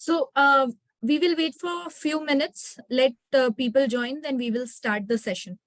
So we will wait for a few minutes. Let people join, then we will start the session.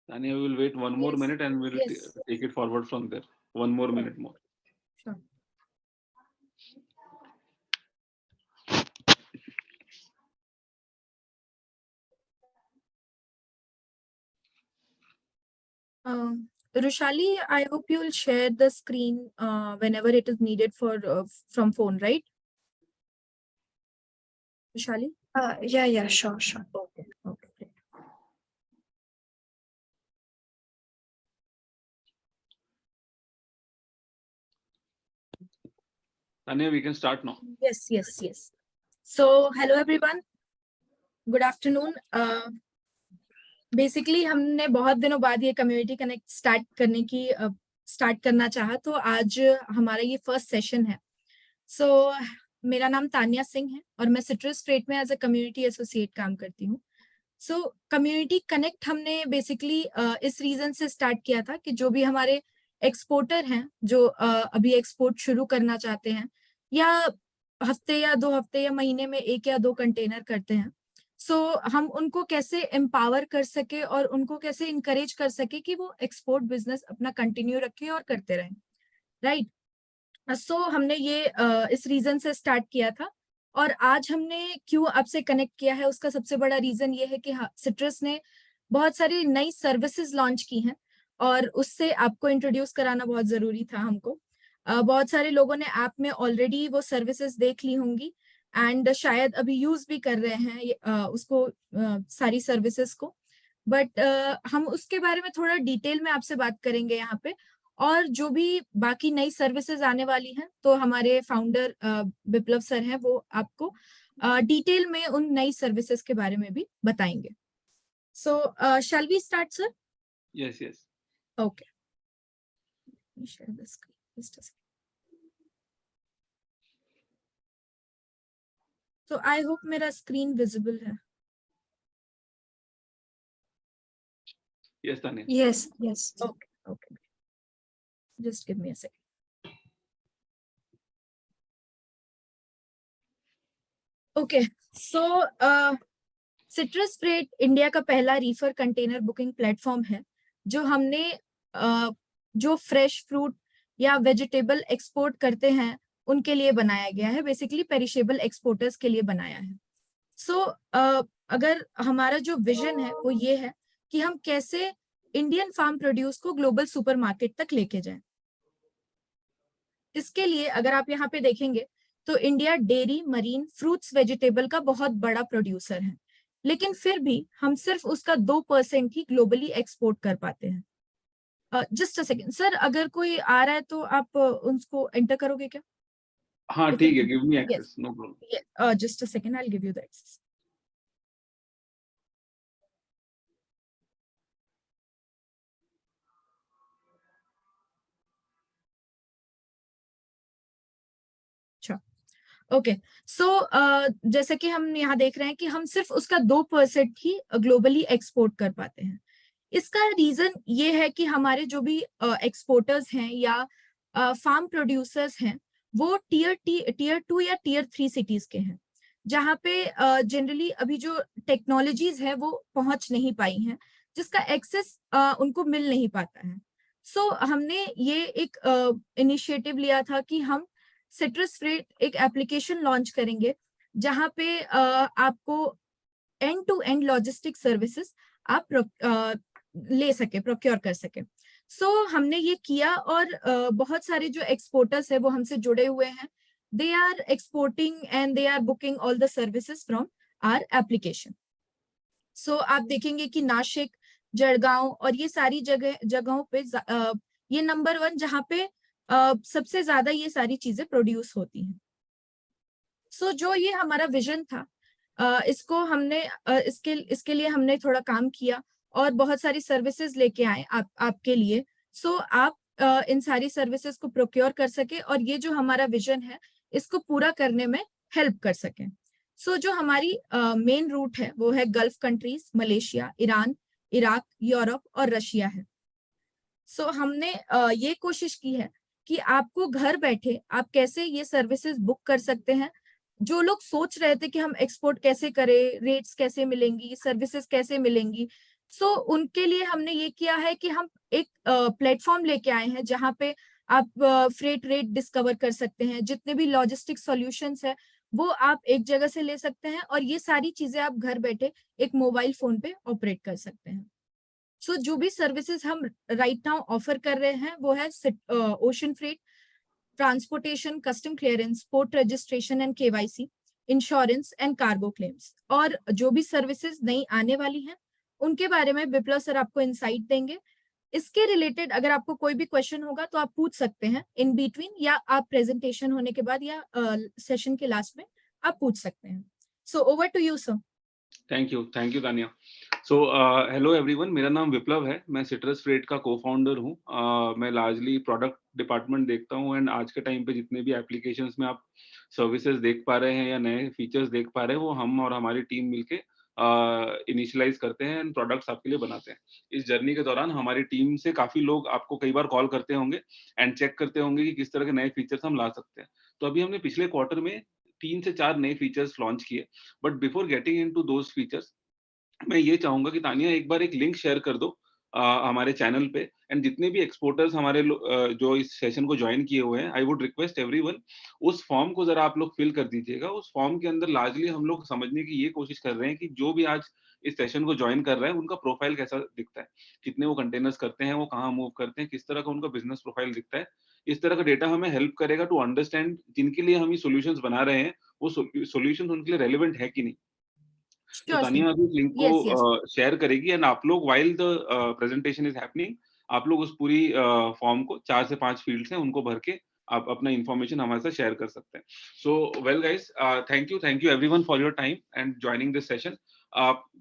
Tanya, we will wait one more minute and we'll take it forward from there. One more minute more. Sure. Rushali, I hope you'll share the screen whenever it is needed for from phone, right? Rushali? Yeah, sure. Okay, great. Tanya, we can start now. Yes. So, hello everyone. Good afternoon. Basically हमने बहुत दिनों बाद ये community connect start करना चाहा, तो आज हमारा ये फर्स्ट सेशन है. सो मेरा नाम तान्या सिंह है और मैं सिट्रस फ्रेट में एज अ कम्युनिटी एसोसिएट काम करती हूँ. सो कम्युनिटी कनेक्ट हमने बेसिकली इस रीजन से स्टार्ट किया था कि जो भी हमारे एक्सपोर्टर हैं जो अभी एक्सपोर्ट शुरू करना चाहते हैं या हफ्ते या 2 हफ्ते या महीने में 1 या 2 कंटेनर करते हैं, सो हम उनको कैसे एम्पावर कर सके और उनको कैसे इनकरेज कर सके कि वो एक्सपोर्ट बिजनेस अपना कंटिन्यू रखें और करते रहें, राइट. सो हमने ये इस रीजन से स्टार्ट किया था. और आज हमने क्यों आपसे कनेक्ट किया है, उसका सबसे बड़ा रीजन ये है कि सिट्रस ने बहुत सारी नई सर्विसेज लॉन्च की हैं और उससे आपको इंट्रोड्यूस कराना बहुत जरूरी था हमको. बहुत सारे लोगों ने ऐप में ऑलरेडी वो सर्विसेज देख ली होंगी एंड शायद अभी यूज भी कर रहे हैं उसको सारी सर्विसेज को. बट हम उसके बारे में थोड़ा डिटेल में आपसे बात करेंगे यहाँ पे. और जो भी बाकी नई सर्विसेज आने वाली हैं तो हमारे फाउंडर विप्लव सर हैं, वो आपको डिटेल में उन नई सर्विसेज के बारे में भी बताएंगे. So shall we start sir? Yes. Okay, share the screen just a second. तो आई होप मेरा स्क्रीन विजिबल है. Yes, Tanya. Yes. Okay. Just give me a second. Okay, so citrus freight India का पहला Reifer container booking platform है जो हमने जो fresh fruit या वेजिटेबल एक्सपोर्ट करते हैं उनके लिए बनाया गया है, बेसिकली पेरिशेबल एक्सपोर्टर्स के लिए बनाया है. सो अगर हमारा जो विजन है वो ये है कि हम कैसे इंडियन फार्म प्रोड्यूस को ग्लोबल सुपरमार्केट तक लेके जाएं. इसके लिए अगर आप यहाँ पे देखेंगे तो India dairy, marine, fruits, vegetable का बहुत बड़ा प्रोड्यूसर है, लेकिन फिर भी हम सिर्फ उसका 2% ही ग्लोबली एक्सपोर्ट कर पाते हैं. जस्ट अ सेकेंड सर, अगर कोई आ रहा है तो आप उसको एंटर करोगे क्या? हाँ ठीक है, give me access, no problem. Just a second, I will give you the access. Okay, so जैसे कि हम यहाँ देख रहे हैं कि हम सिर्फ उसका 2% ही ग्लोबली एक्सपोर्ट कर पाते हैं. इसका रीजन ये है कि हमारे जो भी एक्सपोर्टर्स हैं या फार्म प्रोड्यूसर्स हैं वो टीयर 2 या टीयर 3 सिटीज के हैं, जहाँ पे जनरली अभी जो टेक्नोलॉजीज है वो पहुंच नहीं पाई हैं, जिसका एक्सेस उनको मिल नहीं पाता है। सो हमने ये एक इनिशिएटिव लिया था कि हम सिट्रस फ्रेट एक एप्लीकेशन लॉन्च करेंगे, जहाँ पे आपको end to end logistic services आप ले सके, प्रोक्योर कर सके। सो हमने ये किया और बहुत सारे जो एक्सपोर्टर्स है वो हमसे जुड़े हुए हैं। They are exporting and they are booking all the services from our application. So आप देखेंगे कि नासिक, जळगांव और ये सारी जगहों पे ये नंबर 1 जहाँ पे सबसे ज्यादा ये सारी चीजें प्रोड्यूस होती हैं। सो जो ये हमारा विजन था, इसको हमने इसके लिए हमने थोड़ा काम किया और बहुत सारी सर्विसेज लेके आए आपके लिए। सो आप इन सारी सर्विसेज को प्रोक्योर कर सके और ये जो हमारा विजन है इसको पूरा करने में हेल्प कर सके। सो जो हमारी मेन रूट है वो है gulf countries, Malaysia, Iran, Iraq, Europe और रशिया है। सो हमने ये कोशिश की है कि आपको घर बैठे आप कैसे ये सर्विसेज बुक कर सकते हैं। जो लोग सोच रहे थे कि हम एक्सपोर्ट कैसे करें, रेट्स कैसे मिलेंगी, सर्विसेज कैसे मिलेंगी, सो उनके लिए हमने ये किया है कि हम एक प्लेटफॉर्म लेके आए हैं जहाँ पे आप फ्रेट रेट डिस्कवर कर सकते हैं, जितने भी लॉजिस्टिक सॉल्यूशंस है वो आप एक जगह से ले सकते हैं और ये सारी चीजें आप घर बैठे एक मोबाइल फोन पे ऑपरेट कर सकते हैं। सो जो भी सर्विसेज हम राइट नाउ ऑफर कर रहे हैं वो है ocean freight, transportation, custom clearance, port registration and KYC, insurance and cargo claims. और जो भी सर्विसेज नई आने वाली हैं उनके बारे में विप्लव सर आपको इंसाइट देंगे। इसके रिलेटेड अगर आपको कोई भी क्वेश्चन होगा तो आप पूछ सकते हैं इन बिटवीन, या आप प्रेजेंटेशन होने के बाद या सेशन के लास्ट में आप पूछ सकते हैं। So over to you sir. Thank you Tania. So hello everyone, मेरा नाम विप्लव है, मैं सिट्रस फ्रेट का को फाउंडर हूँ। मैं लार्जली प्रोडक्ट डिपार्टमेंट देखता हूँ एंड आज के टाइम पे जितने भी एप्लीकेशंस में आप सर्विसेज देख पा रहे हैं या नए फीचर्स देख पा रहे हैं वो हम और हमारी टीम मिलके इनिशियलाइज करते हैं एंड प्रोडक्ट्स आपके लिए बनाते हैं। इस जर्नी के दौरान हमारी टीम से काफी लोग आपको कई बार कॉल करते होंगे एंड चेक करते होंगे कि किस तरह के नए फीचर्स हम ला सकते हैं। तो अभी हमने पिछले क्वार्टर में 3 से 4 नए फीचर्स लॉन्च किए, but before getting into those features मैं ये चाहूंगा कि तानिया एक बार एक लिंक शेयर कर दो हमारे चैनल पे, एंड जितने भी एक्सपोर्टर्स हमारे जो इस सेशन को ज्वाइन किए हुए हैं, आई वुड रिक्वेस्ट एवरीवन उस फॉर्म को जरा आप लोग फिल कर दीजिएगा। उस फॉर्म के अंदर लार्जली हम लोग समझने की ये कोशिश कर रहे हैं कि जो भी आज इस सेशन को ज्वाइन कर रहा है उनका प्रोफाइल कैसा दिखता है, कितने वो कंटेनर्स करते हैं, वो कहाँ मूव करते हैं, किस तरह का उनका बिजनेस प्रोफाइल दिखता है। इस तरह का डेटा हमें हेल्प करेगा टू अंडरस्टैंड जिनके लिए हम ये सोल्यूशंस बना रहे हैं वो सोल्यूशन उनके लिए रेलिवेंट है कि नहीं। तो श्योर सर। तानिया अभी इस लिंक यस यस। को शेयर करेगी एंड आप लोग while the presentation is happening आप लोग उस पूरी फॉर्म को 4 से 5 फील्ड्स हैं उनको भर के आप अपना इंफॉर्मेशन हमारे साथ शेयर कर सकते हैं। So well guys, thank you everyone for your time and joining this session.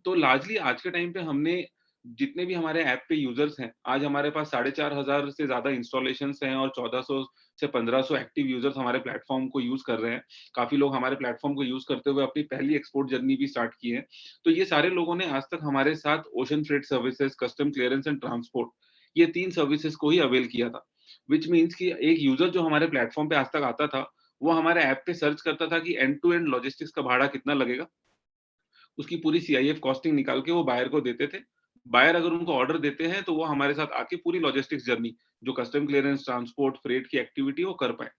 तो लार्जली आज के टाइम पे हमने जितने भी हमारे ऐप पे यूजर्स हैं, आज हमारे पास 4,500 से ज्यादा इंस्टॉलेशन हैं और 1,400 से 1,500 एक्टिव यूजर्स हमारे प्लेटफॉर्म को यूज कर रहे हैं। काफी लोग हमारे प्लेटफॉर्म को यूज करते हुए अपनी पहली एक्सपोर्ट जर्नी भी स्टार्ट की है। तो ये सारे लोगों ने आज तक हमारे साथ ocean freight services, custom clearance and transport, ये 3 सर्विसेज को ही अवेल किया था। व्हिच मीन्स कि एक यूजर जो हमारे प्लेटफॉर्म पे आज तक आता था, वो हमारे ऐप पे सर्च करता था कि एंड टू एंड लॉजिस्टिक्स का भाड़ा कितना लगेगा। उसकी पूरी सीआईएफ कॉस्टिंग निकाल के वो बायर को देते थे। बायर अगर उनको ऑर्डर देते हैं तो वो हमारे साथ आके पूरी लॉजिस्टिक्स जर्नी, जो कस्टम क्लियरेंस, ट्रांसपोर्ट, फ्रेट की एक्टिविटी वो कर पाए।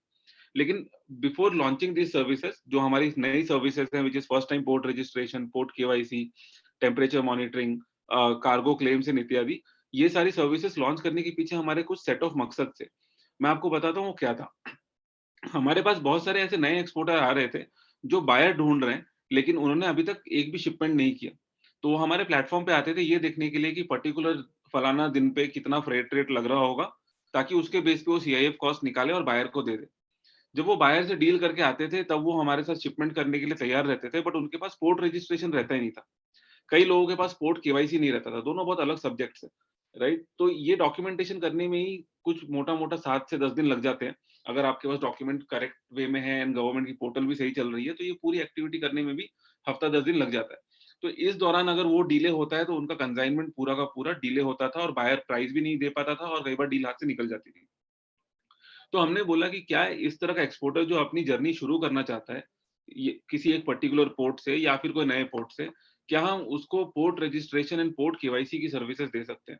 लेकिन बिफोर लॉन्चिंग दिस सर्विसेज, जो हमारी नई सर्विसेज हैं, which is first time port registration, port KYC, temperature monitoring, cargo claims and इत्यादि, ये सारी सर्विसेज लॉन्च करने के पीछे हमारे कुछ सेट ऑफ मकसद थे। मैं आपको बताता हूँ वो क्या था। हमारे पास बहुत सारे ऐसे नए एक्सपोर्टर आ रहे थे जो बायर ढूंढ रहे हैं, लेकिन उन्होंने अभी तक एक भी शिपमेंट नहीं किया। तो वो हमारे प्लेटफॉर्म पे आते थे ये देखने के लिए कि पर्टिकुलर फलाना दिन पे कितना फ्रेट रेट लग रहा होगा, ताकि उसके बेस पे वो सीआईएफ कॉस्ट निकाले और बायर को दे दे। जब वो बायर से डील करके आते थे तब वो हमारे साथ शिपमेंट करने के लिए तैयार रहते थे, बट उनके पास पोर्ट रजिस्ट्रेशन रहता ही नहीं था। कई लोगों के पास पोर्ट केवाईसी नहीं रहता था, दोनों बहुत अलग सब्जेक्ट्स है, राइट। तो ये डॉक्यूमेंटेशन करने में ही कुछ मोटा मोटा 7 से 10 दिन लग जाते हैं। अगर आपके पास डॉक्यूमेंट करेक्ट वे में है एंड गवर्नमेंट की पोर्टल भी सही चल रही है तो ये पूरी एक्टिविटी करने में भी हफ्ता 10 दिन लग जाता है। तो इस दौरान अगर वो डिले होता है तो उनका कंसाइनमेंट पूरा का पूरा डिले होता था और बायर प्राइस भी नहीं दे पाता था और कई बार डील हाथ से निकल जाती थी। तो हमने बोला कि क्या इस तरह का एक्सपोर्टर जो अपनी जर्नी शुरू करना चाहता है, ये किसी एक पर्टिकुलर पोर्ट से या फिर कोई नए पोर्ट से, क्या हम उसको port registration and port KYC की सर्विसेज दे सकते हैं?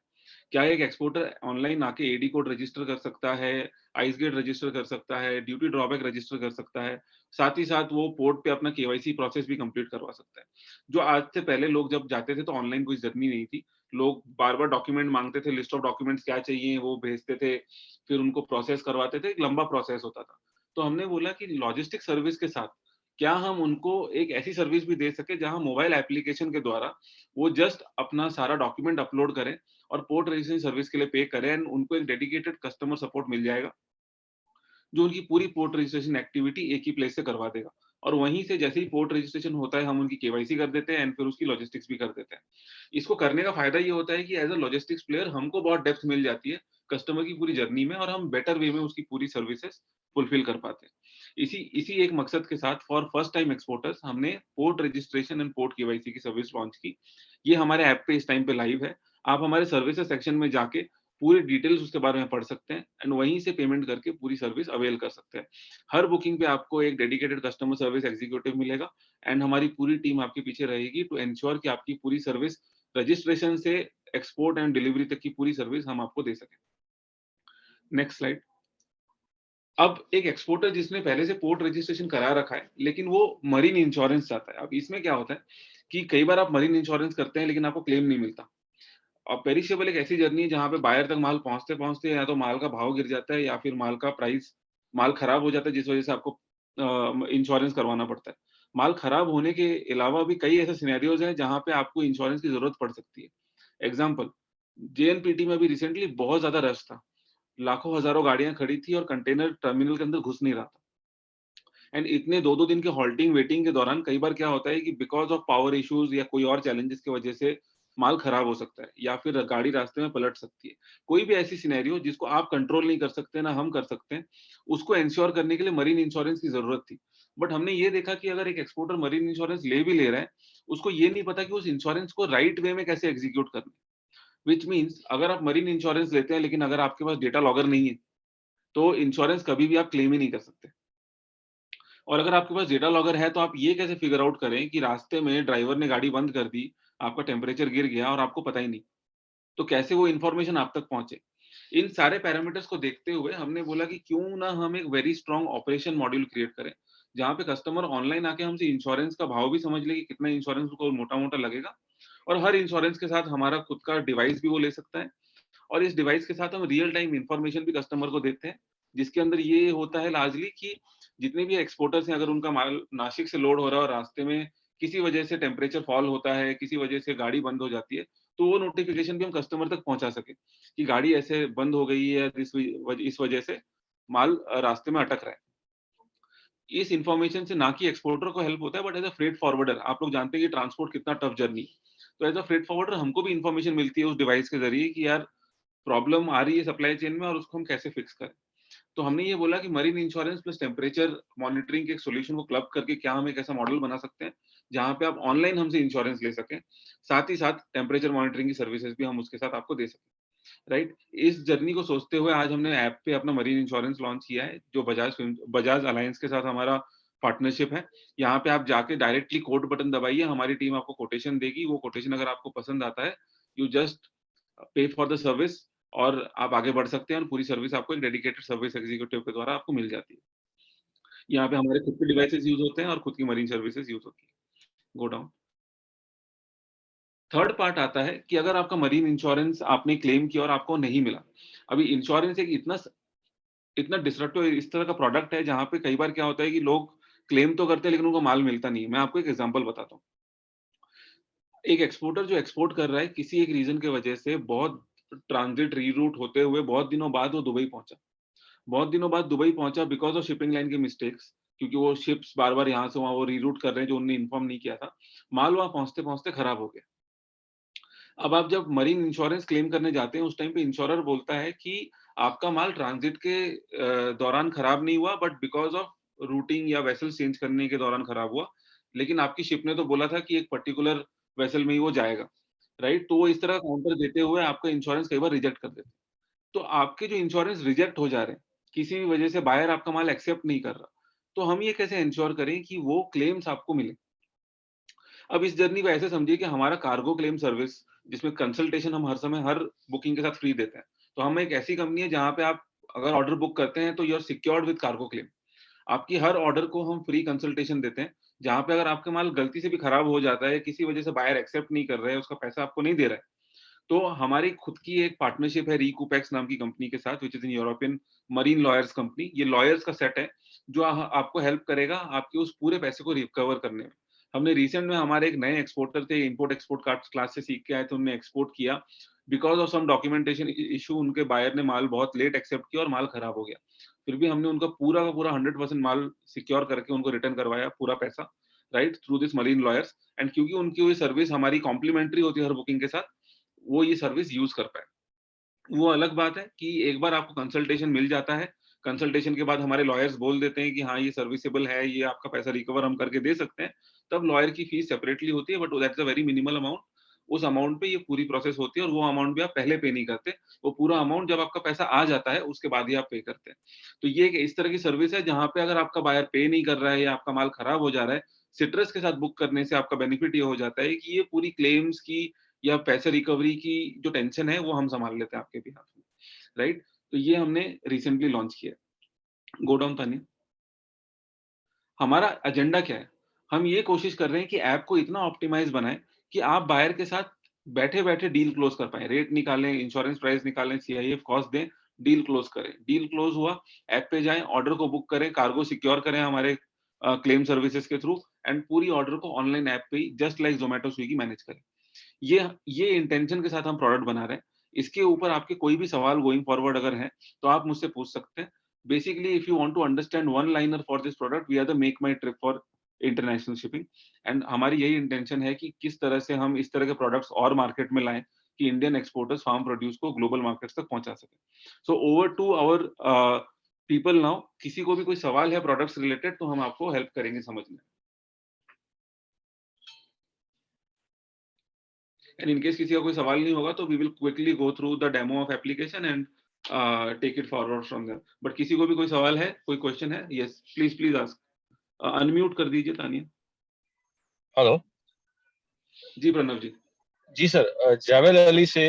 क्या एक एक्सपोर्टर ऑनलाइन आके एडी कोड रजिस्टर कर सकता है, आइस गेट रजिस्टर कर सकता है, ड्यूटी ड्रॉबैक रजिस्टर कर सकता है, साथ ही साथ वो पोर्ट पे अपना केवाईसी प्रोसेस भी कंप्लीट करवा सकता है। जो आज से पहले लोग जब जाते थे तो ऑनलाइन कोई जर्नी नहीं थी। लोग बार-बार डॉक्यूमेंट माँगते थे, लिस्ट ऑफ डॉक्यूमेंट्स क्या चाहिए वो भेजते थे, फिर उनको प्रोसेस करवाते थे, एक लंबा प्रोसेस होता था। तो हमने बोला कि लॉजिस्टिक सर्विस के साथ क्या हम उनको एक ऐसी सर्विस भी दे सकें जहाँ मोबाइल एप्लीकेशन के द्वारा वो जस्ट अपना सारा डॉक्यूमेंट अपलोड करें और पोर्ट रजिस्ट्रेशन सर्विस के लिए पे करें एंड उनको एक डेडिकेटेड कस्टमर सपोर्ट मिल जाएगा, जो उनकी पूरी पोर्ट रजिस्ट्रेशन एक्टिविटी एक ही प्लेस से करवा देगा। और वहीं से जैसे ही पोर्ट रजिस्ट्रेशन होता है, हम उनकी केवाईसी कर देते हैं एंड फिर उसकी लॉजिस्टिक्स भी कर देते हैं। इसको करने का फ़ायदा ये होता है कि एज़ अ लॉजिस्टिक्स प्लेयर हमको बहुत डेप्थ मिल जाती है कस्टमर की पूरी जर्नी में और हम बेटर वे में उसकी पूरी सर्विसेज़ फुलफ़िल कर पाते हैं। इसी इसी एक मकसद के साथ फॉर फर्स्ट टाइम एक्सपोर्टर्स हमने port registration and port KYC की सर्विस लॉन्च की। ये हमारे ऐप पे इस टाइम पे लाइव है। आप हमारे सर्विसेज़ सेक्शन में जाके पूरी डिटेल्स उसके बारे में पढ़ सकते हैं एंड वहीं से पेमेंट करके पूरी सर्विस अवेल कर सकते हैं। हर बुकिंग पे आपको एक डेडिकेटेड कस्टमर सर्विस एग्जीक्यूटिव मिलेगा एंड हमारी पूरी टीम आपके पीछे रहेगी टू एंश्योर कि आपकी पूरी सर्विस रजिस्ट्रेशन से एक्सपोर्ट एंड डिलीवरी तक की पूरी सर्विस हम आपको दे सकें। Next slide. अब एक एक्सपोर्टर जिसने पहले से पोर्ट रजिस्ट्रेशन करा रखा है, लेकिन वो मरीन इंश्योरेंस चाहता है। अब इसमें क्या होता है कि कई बार आप मरीन इंश्योरेंस करते हैं, लेकिन आपको क्लेम नहीं मिलता। और पेरिशेबल एक ऐसी जर्नी है जहाँ पे बायर तक माल पहुँचते-पहुँचते या तो माल का भाव गिर जाता है या फिर माल खराब हो जाता है जिस वज़ह से आपको इंश्योरेंस करवाना पड़ता है। माल खराब होने के अलावा भी कई ऐसे सिनेरियोज़ हैं जहाँ पे आपको इंश्योरेंस की ज़रूरत पड़ सकती है। एग्ज़ाम्पल, जेएनपीटी में अभी रिसेंटली बहुत ज़्यादा रश था। लाखों हज़ारों गाड़ियाँ खड़ी थी और कंटेनर टर्मिनल के अंदर घुस नहीं रहा था। एंड इतने 2-2 दिन के हॉल्टिंग वेटिंग के दौरान कई बार क्या होता है कि बिकॉज़ ऑफ पावर इश्यूज़ या कोई और चैलेंजेस की वजह से माल खराब हो सकता है या फिर गाड़ी रास्ते में पलट सकती है। कोई भी ऐसी सिनेरियो जिसको आप कंट्रोल नहीं कर सकते, ना हम कर सकते हैं, उसको एन्श्योर करने के लिए मरीन इंश्योरेंस की ज़रूरत थी। बट हमने ये देखा कि अगर एक एक्सपोर्टर मरीन इंश्योरेंस ले भी ले रहा है, उसको ये नहीं पता कि उस इंश्योरेंस को राइट वे में कैसे एग्ज़ीक्यूट करना है। व्हिच मीन्स अगर आप मरीन इंश्योरेंस लेते हैं लेकिन अगर आपके पास डेटा लॉगर नहीं है, तो इंश्योरेंस कभी भी आप क्लेम ही नहीं कर सकते। और अगर आपके पास डेटा लॉगर है, तो आप ये कैसे फिगर आउट करें कि रास्ते में ड्राइवर ने गाड़ी बंद कर दी, आपका टेम्परेचर गिर गया और आपको पता ही नहीं। तो कैसे वो इन्फॉर्मेशन आप तक पहुँचे? इन सारे पैरामीटर्स को देखते हुए हमने बोला कि क्यों ना हम एक very strong operation module create करें, जहाँ पे कस्टमर ऑनलाइन आके हमसे इंश्योरेंस का भाव भी समझ ले कि कितना इंश्योरेंस उसको मोटा-मोटा लगेगा और हर इंश्योरेंस के साथ हमारा खुद का डिवाइस भी वो ले सकता है और इस डिवाइस के साथ हम रियल टाइम इन्फॉर्मेशन भी कस्टमर को देते हैं, जिसके अंदर ये होता है लार्जली कि जितने भी एक्सपोर्टर्स हैं, अगर उनका माल नासिक से लोड हो रहा है और रास्ते में किसी वजह से टेम्परेचर फॉल होता है, किसी वजह से गाड़ी बंद हो जाती है, तो वो नोटिफ़िकेशन भी हम कस्टमर तक पहुँचा सकें, कि गाड़ी ऐसे बंद हो गई है, इस वजह से माल रास्ते में अटक रहा है। इस इन्फॉर्मेशन से ना कि एक्सपोर्टर को हेल्प होता है, but as a freight forwarder आप लोग जानते हैं कि ट्रांसपोर्ट कितना टफ जर्नी है। तो एज़ अ फ्रेट फॉरवर्डर हमको भी इन्फॉर्मेशन मिलती है उस डिवाइस के ज़रिए कि यार प्रॉब्लम आ रही है सप्लाई चेन में और उसको हम कैसे फिक्स करें। तो हमने ये बोला कि marine insurance plus temperature monitoring के एक सॉल्यूशन को क्लब करके क्या हम एक ऐसा मॉडल बना सकते हैं, जहाँ पे आप ऑनलाइन हमसे इंश्योरेंस ले सकें। साथ ही साथ टेम्परेचर मॉनिटरिंग की सर्विसेज़ भी हम उसके साथ आपको दे सकें, राइट? इस जर्नी को सोचते हुए आज हमने ऐप पे अपना मरीन इंश्योरेंस लॉन्च किया है, जो बजाज अलायंस के साथ हमारा पार्टनरशिप है। यहाँ पे आप जाके डायरेक्टली कोट बटन दबाइए, हमारी टीम आपको कोटेशन देगी, वो कोटेशन अगर आपको पसंद आता है, यू जस्ट पे फॉर द सर्विस और आप आगे बढ़ सकते हैं और पूरी सर्विस आपको एक डेडिकेटेड सर्विस एग्जीक्यूटिव के द्वारा आपको मिल जाती है। यहाँ पे हमारे खुद के डिवाइसेज़ यूज़ होते हैं और खुद की मरीन सर्विसेज़ यूज़ होती है। Go down. थर्ड पार्ट आता है कि अगर आपका मरीन इंश्योरेंस आपने क्लेम किया और आपको नहीं मिला। अभी इंश्योरेंस एक इतना डिसरप्टिव इस तरह का प्रोडक्ट है जहाँ पे कई बार क्या होता है कि लोग क्लेम तो करते हैं लेकिन उनको माल मिलता नहीं है। मैं आपको एक एग्ज़ाम्पल बताता हूँ। एक एक्सपोर्टर जो एक्सपोर्ट कर रहा है किसी एक रीज़न की वजह से बहुत ट्रांज़िट रीरूट होते हुए बहुत दिनों बाद वो दुबई पहुँचा। बहुत दिनों बाद दुबई पहुँचा बिकॉज़ ऑफ शिपिंग लाइन के मिस्टेक्स, क्योंकि वो शिप्स बार-बार यहाँ से वहाँ वो रीरूट कर रहे हैं जो उन्होंने इन्फॉर्म नहीं किया था। माल वहाँ पहुँचते-पहुँचते खराब हो गया। अब आप जब मरीन इंश्योरेंस क्लेम करने जाते हैं उस टाइम पे इंश्योरर बोलता है कि आपका माल ट्रांज़िट के दौरान खराब नहीं हुआ बट बिकॉज़ ऑफ रूटिंग या वेसल चेंज करने के दौरान खराब हुआ। लेकिन आपकी शिप ने तो बोला था कि एक पर्टिकुलर वेसल में ही वो जाएगा, राइट? तो वो इस तरह काउंटर देते हुए आपका इंश्योरेंस कई बार रिजेक्ट कर देते हैं। तो आपके जो इंश्योरेंस रिजेक्ट हो जा रहे हैं, किसी भी वजह से बायर आपका माल एक्सेप्ट नहीं कर रहा, तो हम ये कैसे एन्श्योर करें कि वो क्लेम्स आपको मिले? अब इस जर्नी को ऐसे समझिए कि हमारा कार्गो क्लेम सर्विस, जिसमें कंसल्टेशन हम हर समय हर बुकिंग के साथ फ्री देते हैं। तो हम एक ऐसी कंपनी है जहाँ पे आप अगर ऑर्डर बुक करते हैं तो you are secured with cargo claim. आपकी हर ऑर्डर को हम फ्री कंसल्टेशन देते हैं, जहाँ पे अगर आपका माल गलती से भी खराब हो जाता है, किसी वजह से बायर एक्सेप्ट नहीं कर रहा है, उसका पैसा आपको नहीं दे रहा है, तो हमारी खुद की एक पार्टनरशिप है रिकूपेक्स नाम की कंपनी के साथ, which is in European marine lawyers company. ये लॉयर्स का सेट है, जो आपको हेल्प करेगा आपके उस पूरे पैसे को रिकवर करने में। हमने रिसेंट में हमारे एक नए एक्सपोर्टर थे, इम्पोर्ट एक्सपोर्ट का क्लास से सीख के आए थे, उन्होंने एक्सपोर्ट किया। Because of some documentation issue उनके बायर ने माल बहुत लेट एक्सेप्ट किया और माल खराब हो गया। फिर भी हमने उनका पूरा का पूरा 100% माल सिक्योर करके उनको रिटर्न करवाया पूरा पैसा, right? Through this marine lawyers. And क्योंकि उनकी वो सर्विस हमारी कॉम्प्लीमेंट्री होती है हर बुकिंग के साथ, वो ये सर्विस यूज़ कर पाए। वो अलग बात है कि एक बार आपको कंसल्टेशन मिल जाता है, कंसल्टेशन के बाद हमारे लॉयर्स बोल देते हैं कि हाँ, ये सर्विसेबल है, ये आपका पैसा रिकवर हम करके दे सकते हैं, तब लॉयर की फीस सेपरेटली होती है, but that's a very minimal amount. उस अमाउंट पे ये पूरी प्रोसेस होती है और वो अमाउंट भी आप पहले पे नहीं करते। वो पूरा अमाउंट जब आपका पैसा आ जाता है, उसके बाद ही आप पे करते हैं। तो ये एक इस तरह की सर्विस है जहाँ पे अगर आपका बायर पे नहीं कर रहा है या आपका माल खराब हो जा रहा है, सिट्रस के साथ बुक करने से आपका बेनिफिट ये हो जाता है कि ये पूरी क्लेम्स की या पैसे रिकवरी की जो टेंशन है, वो हम सँभाल लेते हैं आपके बिहाफ़ में, राइट? तो ये हमने रिसेंटली लॉन्च किया है। Go down Tanya. हमारा एजेंडा क्या है? हम ये कोशिश कर रहे हैं कि ऐप को इतना ऑप्टिमाइज़ बनाएँ कि आप बायर के साथ बैठे-बैठे डील क्लोज़ कर पाएँ। रेट निकालें, इंश्योरेंस प्राइस निकालें, सीआईएफ कॉस्ट दें, डील क्लोज़ करें। डील क्लोज़ हुआ, ऐप पे जाएँ, ऑर्डर को बुक करें, कार्गो सिक्योर करें हमारे क्लेम सर्विसेज़ के थ्रू एंड पूरी ऑर्डर को ऑनलाइन ऐप पे ही just like Zomato, Swiggy manage करें। ये इंटेंशन के साथ हम प्रोडक्ट बना रहे हैं। इसके ऊपर आपके कोई भी सवाल गोइंग फॉरवर्ड अगर हैं, तो आप मुझसे पूछ सकते हैं। Basically if you want to understand one liner for this product, we are the Make My Trip for international shipping. And हमारी यही इंटेंशन है कि किस तरह से हम इस तरह के प्रोडक्ट्स और मार्केट में लाएँ कि इंडियन एक्सपोर्टर्स फार्म प्रोड्यूस को ग्लोबल मार्केट्स तक पहुँचा सकें। So over to our people now, किसी को भी कोई सवाल है प्रोडक्ट्स रिलेटेड तो हम आपको हेल्प करेंगे समझने। एंड इन केस किसी का कोई सवाल नहीं होगा तो we will quickly go through the demo of application and take it forward from there. But किसी को भी कोई सवाल है, कोई क्वेश्चन है? Yes, please please ask. Unmute कर दीजिए तानिया। हेलो। जी प्रणव जी। जी सर, जावेद अली से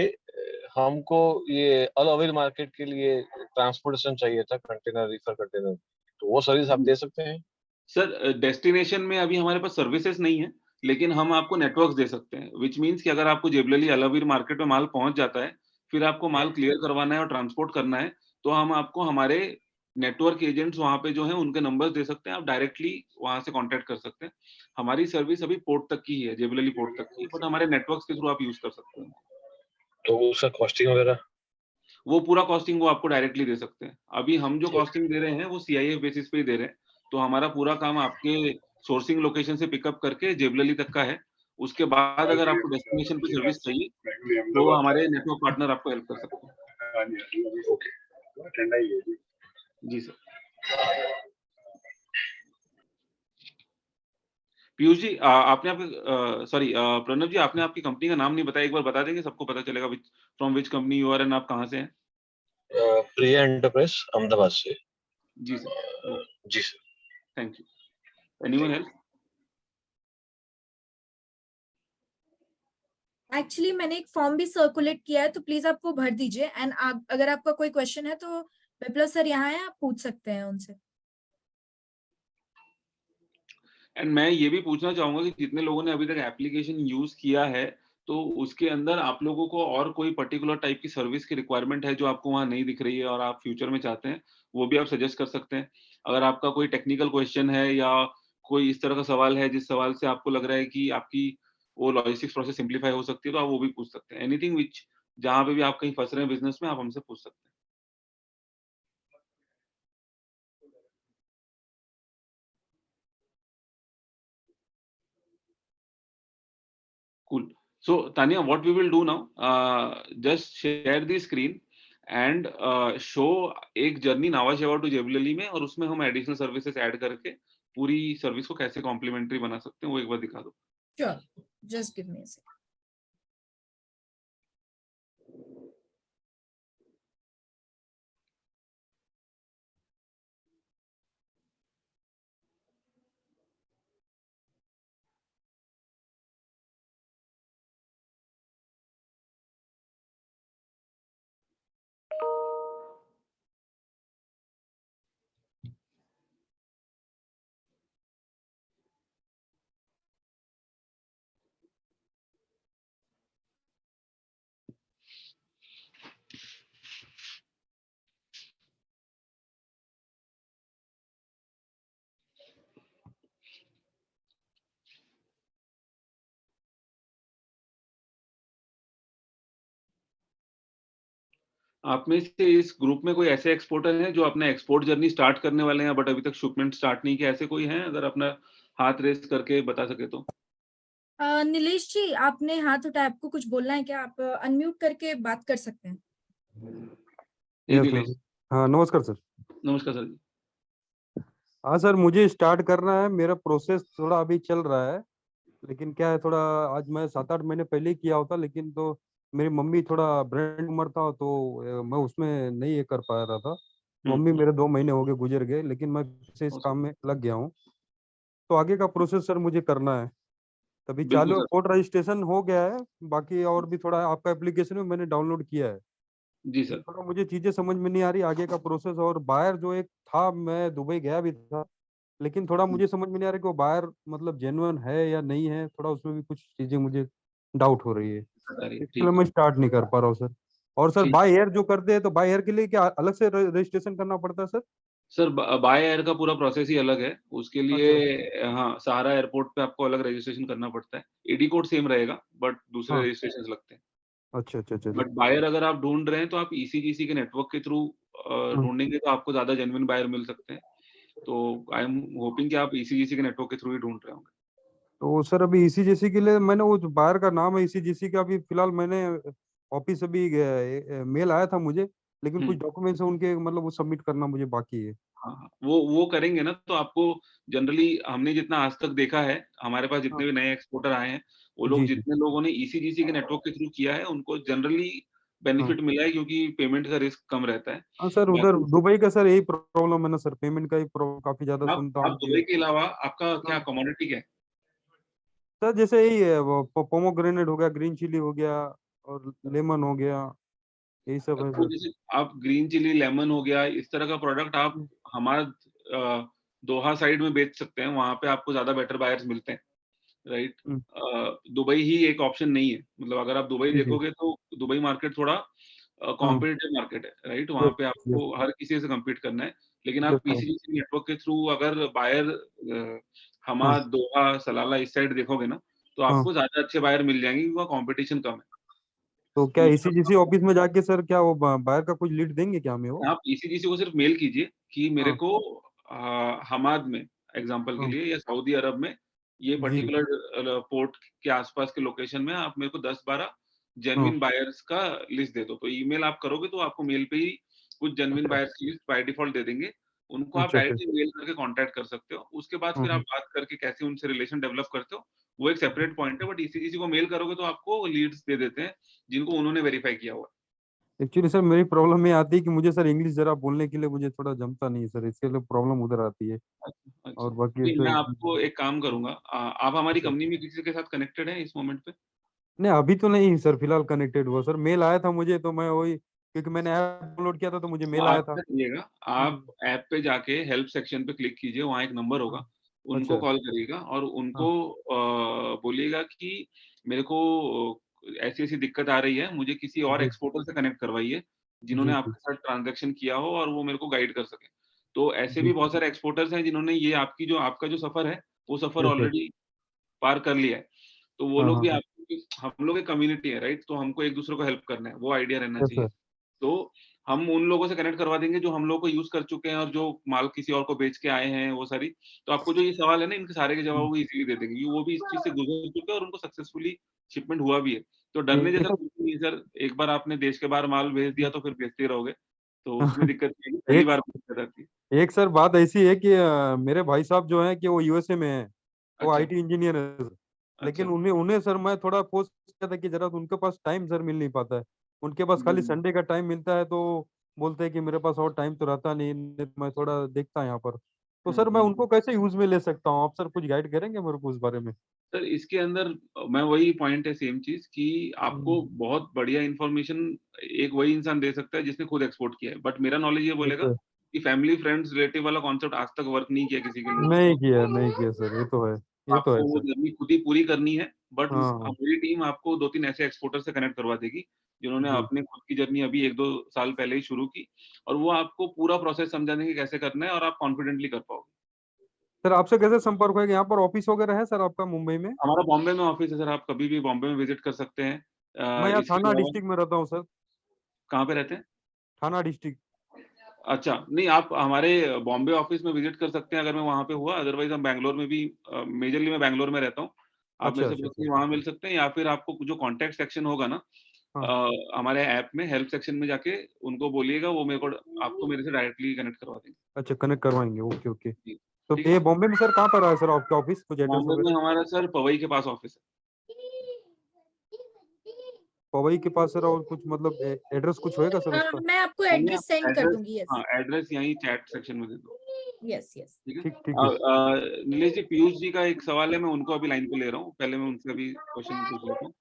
हमको ये अल अवेल मार्केट के लिए ट्रांसपोर्टेशन चाहिए था, कंटेनर, रीफर कंटेनर, तो वो सर्विस आप दे सकते हैं? सर डेस्टिनेशन में अभी हमारे पास सर्विसेज नहीं है, लेकिन हम आपको नेटवर्क्स दे सकते हैं, व्हिच मीन्स कि अगर आपको जेबलली अलावीर मार्केट में माल पहुंच जाता है, फिर आपको माल क्लियर करवाना है और ट्रांसपोर्ट करना है, तो हम आपको हमारे नेटवर्क एजेंट्स वहाँ पे जो हैं उनके नंबर्स दे सकते हैं, आप डायरेक्टली वहाँ से कॉन्टैक्ट कर सकते हैं। हमारी सर्विस अभी पोर्ट तक की ही है, जेबलली पोर्ट तक की, बट हमारे नेटवर्क्स के थ्रू आप यूज़ कर सकते हैं। तो उसका कॉस्टिंग वगैरह? वो पूरा कॉस्टिंग वो आपको डायरेक्टली दे सकते हैं। अभी हम जो ठीक। कॉस्टिंग दे रहे हैं वो सीआईएफ बेसिस पे ही दे रहे हैं। तो हमारा पूरा काम आपके सोर्सिंग लोकेशन से पिकअप करके जेबलली तक का है। उसके बाद अगर आपको डेस्टिनेशन पे सर्विस चाहिए, तो हमारे नेटवर्क पार्टनर आपको हेल्प कर सकते हैं। ओके। जी सर। पीयूष जी, आपने आपके सॉरी प्रणव जी, आपने आपकी कंपनी का नाम नहीं बताया, एक बार बता देंगे? सबको पता चलेगा which from which company you are and आप कहाँ से हैं? प्रिया एंटरप्राइज अहमदाबाद से। जी सर। ओके, जी sir. Thank you. Anyone else? Actually मैंने एक फॉर्म भी सर्कुलेट किया है, तो प्लीज आप वो भर दीजिए। एंड आप अगर आपका कोई क्वेश्चन है तो विप्लव सर यहाँ है, आप पूछ सकते हैं उनसे। एंड मैं ये भी पूछना चाहूँगा कि जितने लोगों ने अभी तक एप्लीकेशन यूज़ किया है, तो उसके अंदर आप लोगों को और कोई पर्टिकुलर टाइप की सर्विस की रिक्वायरमेंट है जो आपको वहाँ नहीं दिख रही है और आप फ्यूचर में चाहते हैं, वो भी आप सजेस्ट कर सकते हैं। अगर आपका कोई टेक्निकल क्वेश्चन है या कोई इस तरह का सवाल है जिस सवाल से आपको लग रहा है कि आपकी वो लॉजिस्टिक्स प्रोसेस सिम्प्लीफाई हो सकती है, तो आप वो भी पूछ सकते हैं। एनीथिंग व्हिच जहाँ पे भी आप कहीं फँस रहे हैं बिज़नेस में, आप हमसे पूछ सकते हैं। Cool. So, Tanya, what we will do now, just share the screen and show एक जर्नी नावा शेवा टू जेबलली में, और उसमें हम एडिशनल सर्विसेज ऐड करके पूरी सर्विस को कैसे कॉम्प्लीमेंट्री बना सकते हैं, वो एक बार दिखा दो। Sure, just give me a second. आप में से इस ग्रुप में कोई ऐसे एक्सपोर्टर हैं जो अपना एक्सपोर्ट जर्नी स्टार्ट करने वाले हैं बट अभी तक शिपमेंट स्टार्ट नहीं किया, ऐसे कोई हैं? अगर अपना हाथ रेज़ करके बता सकें तो? नीलेश जी, आपने हाथ उठाया, आपको कुछ बोलना है क्या? आप अनम्यूट करके बात कर सकते हैं। जी, यस नीलेश। सर। हाँ, नमस्कार सर। नमस्कार सर जी। हाँ सर, मुझे स्टार्ट करना है, मेरा प्रोसेस थोड़ा अभी चल रहा है, लेकिन क्या है थोड़ा आज मैं 7-8 महीने पहले ही किया होता, लेकिन तो मेरी मम्मी थोड़ा ब्रेन ट्यूमर था तो मैं उसमें नहीं ये कर पा रहा था। हुँ, मम्मी मेरे 2 महीने हो गए गुज़र गए, लेकिन मैं फिर से इस हो काम सकता में लग गया हूँ। तो आगे का प्रोसेस सर मुझे करना है। तभी बिल्कुल चालू सर। कोड रजिस्ट्रेशन हो गया है, बाकी और भी थोड़ा आपका एप्लीकेशन में मैंने डाउनलोड किया है। जी लेकिन सर। थोड़ा मुझे चीज़ें समझ में नहीं आ रही आगे का प्रोसेस, और बायर जो एक था, मैं दुबई गया भी था, लेकिन थोड़ा हुँ, मुझे समझ में नहीं आ रहा कि वो बायर मतलब जेन्युइन है या नहीं है, थोड़ा उसमें भी कुछ चीज़ें मुझे डाउट हो रही है। दिक्कत आ रही है। इसके लिए ठीक है, मैं स्टार्ट नहीं कर पा रहा हूँ सर। और सर ठीक। बाय एयर जो करते हैं, तो बाय एयर के लिए क्या अलग से रजिस्ट्रेशन करना पड़ता है सर? सर बाय एयर का पूरा प्रोसेस ही अलग है। उसके लिए अच्छा, हाँ, सहारा एयरपोर्ट पे आपको अलग रजिस्ट्रेशन करना पड़ता है। एडी कोड सेम रहेगा बट दूसरे हाँ। रजिस्ट्रेशंस लगते हैं। अच्छा, अच्छा, अच्छा, अच्छा। बट बायर अगर आप ढूँढ रहे हैं तो आप ईसीजीसी के नेटवर्क के थ्रू हाँ। ढूँढेंगे तो आपको ज़्यादा जेन्युइन बायर मिल सकते हैं। तो आई एम होपिंग कि आप ईसीजीसी के नेटवर्क के थ्रू ही ढूँढ रहे होंगे। तो सर अभी ईसीजीसी के लिए मैंने वो जो बायर का नाम है ईसीजीसी का, अभी फिलहाल मैंने ऑफिस से भी मेल आया था मुझे, लेकिन हुँ। कुछ डॉक्यूमेंट्स है उनके, मतलब वो सबमिट करना मुझे बाकी है। हाँ, हाँ। वो करेंगे ना तो आपको जनरली हमने जितना आज तक देखा है, हमारे पास हाँ। जितने भी नए एक्सपोर्टर आए हैं, वो लोग जी, जी। जितने लोगों ने ईसीजीसी के नेटवर्क के थ्रू किया है, उनको जनरली हाँ। बेनिफिट मिला है क्योंकि पेमेंट का रिस्क कम रहता है। हाँ सर, उधर बाकी दुबई का सर यही प्रॉब्लम है ना सर, पेमेंट का ही प्रॉब्लम काफ़ी ज़्यादा सुनता आप हूँ कि दुबई के अलावा आपका क्या हाँ। कमोडिटी क्या है? सर जैसे यही है, वो पोमोग्रेनेट हो गया, ग्रीन चिली हो गया, और लेमन हो गया, यही सब है तो सर। जैसे आप ग्रीन चिली, लेमन हो गया, इस तरह का प्रोडक्ट आप हुँ, हमारा दोहा साइड में बेच सकते हैं, वहाँ पे आपको ज़्यादा बेटर बायर्स मिलते हैं। राइट। हुँ। दुबई ही एक ऑप्शन नहीं है। मतलब अगर आप दुबई जी, जी। देखोगे तो दुबई मार्केट थोड़ा हाँ। कॉम्पिटिटिव मार्केट है, राइट? वहाँ यस, पे यस, आपको हर किसी से कम्पीट करना है। लेकिन यस आप सर। पीसीजीसी नेटवर्क के थ्रू अगर बायर हाँ, हमाद, दोहा, सलाला इस साइड देखोगे ना, तो हाँ। आपको ज़्यादा अच्छे बायर मिल जाएँगे क्योंकि वहाँ कॉम्पिटिशन कम है। तो क्या दूसरा ईसीजीसी ऑफिस में जाके सर क्या वो बायर का कुछ लीड देंगे क्या हमें वो? आप ईसीजीसी को सिर्फ मेल कीजिए कि मेरे हाँ, को हमाद में एग्ज़ाम्पल के हाँ। लिए या सऊदी अरब में ये जी। पर्टिकुलर पोर्ट के आस-पास के लोकेशन में आप मेरे को 10-12 हाँ। जेन्युइन बायर्स का लिस्ट दे दो। तो ईमेल आप करोगे तो आपको मेल पे ही कुछ जेन्युइन अच्छा, बायर्स की लिस्ट बाय डिफ़ॉल्ट दे देंगे। उनको आप अच्छा, अच्छा। डायरेक्टली मेल करके कॉन्टैक्ट कर सकते हो। उसके बाद हाँ, फिर आप हाँ। बात करके कैसे उनसे रिलेशन डेवलप करते हो, वो एक सेपरेट पॉइंट है। बट ईसीजीसी को मेल करोगे तो आपको लीड्स दे देते हैं, जिनको उन्होंने वेरीफ़ाई किया हुआ है। एक्चुअली सर मेरी प्रॉब्लम ये आती है कि मुझे सर इंग्लिश ज़रा बोलने के लिए मुझे थोड़ा जमता नहीं है सर, इसके लिए प्रॉब्लम उधर आती है। अच्छा, अच्छा। और बाकी नहीं, तो मैं आपको एक काम करूँगा आप हमारी अच्छा। कंपनी में किसी के साथ कनेक्टेड हैं इस मोमेंट पे? नहीं, अभी तो नहीं सर, फिलहाल कनेक्टेड हुआ सर, मेल आया था मुझे तो मैं वही, क्योंकि मैंने ऐप डाउनलोड किया था तो मुझे तो मेल आया आप था। क्या करिएगा, आप हुँ। ऐप पे जाके हेल्प सेक्शन पे क्लिक कीजिए, वहाँ एक नंबर हाँ। होगा, उनको अच्छा। कॉल करिएगा और हाँ। उनको बोलिएगा कि मेरे को ऐसी-ऐसी दिक्कत आ रही है, मुझे किसी और जी, एक्सपोर्टर से कनेक्ट करवाइए, जिन्होंने जी, जी, आपके साथ ट्रांज़ैक्शन किया हो और वो मेरे को गाइड कर सकें। तो ऐसे भी जी। बहुत सारे एक्सपोर्टर्स हैं जिन्होंने ये आपका जो सफ़र है, वो सफ़र यस, यस। ऑलरेडी पार कर लिया है। तो वो हाँ, लोग हाँ, भी हाँ। आपको हम लोग एक कम्युनिटी है, राइट? तो हमको एक-दूसरे को हेल्प करना है, वो आइडिया रहना यस चाहिए। सर। तो हम उन लोगों से कनेक्ट करवा देंगे जो हम लोग को यूज़ कर चुके हैं और जो माल किसी और को बेच के आए हैं, वो सारी। तो आपको जो ये सवाल है ना, इनके सारे के जवाब हुँ। वो इज़िली दे देंगे, क्योंकि वो भी इस चीज़ से गुज़र चुके हैं और उनको सक्सेसफुली शिपमेंट हुआ भी है। तो डरने जैसा एक कुछ नहीं है सर, एक बार आपने देश के बाहर माल भेज दिया तो फिर भेजते ही रहोगे। तो उसमें दिक्कत नहीं आएगी, पहली एक बार में दिक्कत आती है। एक सर बात ऐसी है कि मेरे भाई साहब जो हैं कि वो यूएसए में हैं, वो अच्छा, आईटी इंजीनियर है सर। लेकिन अच्छा। उन्हें उन्हें सर मैं थोड़ा फोर्स किया था कि ज़रा उनके पास टाइम सर मिल नहीं पाता है। उनके पास खाली हुँ, संडे का टाइम मिलता है, तो बोलते हैं कि मेरे पास और टाइम तो रहता नहीं, मैं थोड़ा देखता यहाँ पर। तो हुँ, सर मैं हुँ, हुँ। उनको कैसे यूज़ में ले सकता हूँ? आप सर कुछ गाइड करेंगे मेरे को उस बारे में? सर इसके अंदर मैं वही पॉइंट है सेम चीज़ कि आपको हुँ। बहुत बढ़िया इन्फॉर्मेशन एक वही इंसान दे सकता है जिसने खुद एक्सपोर्ट किया है। बट मेरा नॉलेज ये बोलेगा अच्छा। कि फैमिली, फ्रेंड्स, रिलेटिव वाला कॉन्सेप्ट आज तक वर्क नहीं किया किसी के लिए। नहीं किया सर, ये तो है आपको वो सर। जर्नी खुद ही पूरी करनी है। बट हाँ, हाँ। हमारी टीम आपको 2-3 ऐसे एक्सपोर्टर से कनेक्ट करवा देगी, जिन्होंने जी। अपने खुद की जर्नी अभी 1-2 साल पहले ही शुरू की और वो आपको पूरा प्रोसेस समझा देंगे कैसे करना है और आप कॉन्फिडेंटली कर पाओगे। सर आपसे कैसे संपर्क होएगा? यहाँ पर ऑफिस वगैरह है सर आपका मुंबई में? हमारा बॉम्बे में ऑफिस है सर, आप कभी भी बॉम्बे में विज़िट कर सकते हैं। मैं यहाँ इसके थाना अलावा डिस्ट्रिक्ट में रहता हूँ सर। कहाँ पे रहते हैं? थाना डिस्ट्रिक्ट। अच्छा, नहीं आप हमारे बॉम्बे ऑफिस में विजिट कर सकते हैं अगर मैं वहाँ पे हुआ, अदरवाइज़ हम बैंगलोर में भी मेजरली मैं बैंगलोर में रहता हूँ। आप मेरे अच्छा से अच्छा पर्सनली अच्छा। वहाँ मिल सकते हैं या फिर आपको जो कॉन्टैक्ट सेक्शन होगा ना हाँ हमारे ऐप में हेल्प सेक्शन में जाके उनको बोलिएगा, वो मेरे को आपको मेरे से डायरेक्टली कनेक्ट करवा देंगे। अच्छा, कनेक्ट करवाएंगे, ओके ओके। जी, तो ठीक ये है? बॉम्बे में सर कहाँ पर है सर आपका ऑफिस, कुछ एड्रेस बॉम्बे वगैरह? में हमारा सर पवई के पास ऑफिस है। पवई के पास सर, और कुछ मतलब एड्रेस कुछ होएगा सर उसका? मैं आपको चलिए एड्रेस सेंड आप कर एड्रेस, दूंगी। यस हाँ, एड्रेस यहीं चैट सेक्शन में दे दो, यस यस। ठीक है? ठीक ठीक है। नीलेश जी, पीयूष जी का एक सवाल है, मैं उनको अभी लाइन पे ले रहा हूँ। पहले मैं उनसे अभी क्वेश्चन पूछ लेता हूँ,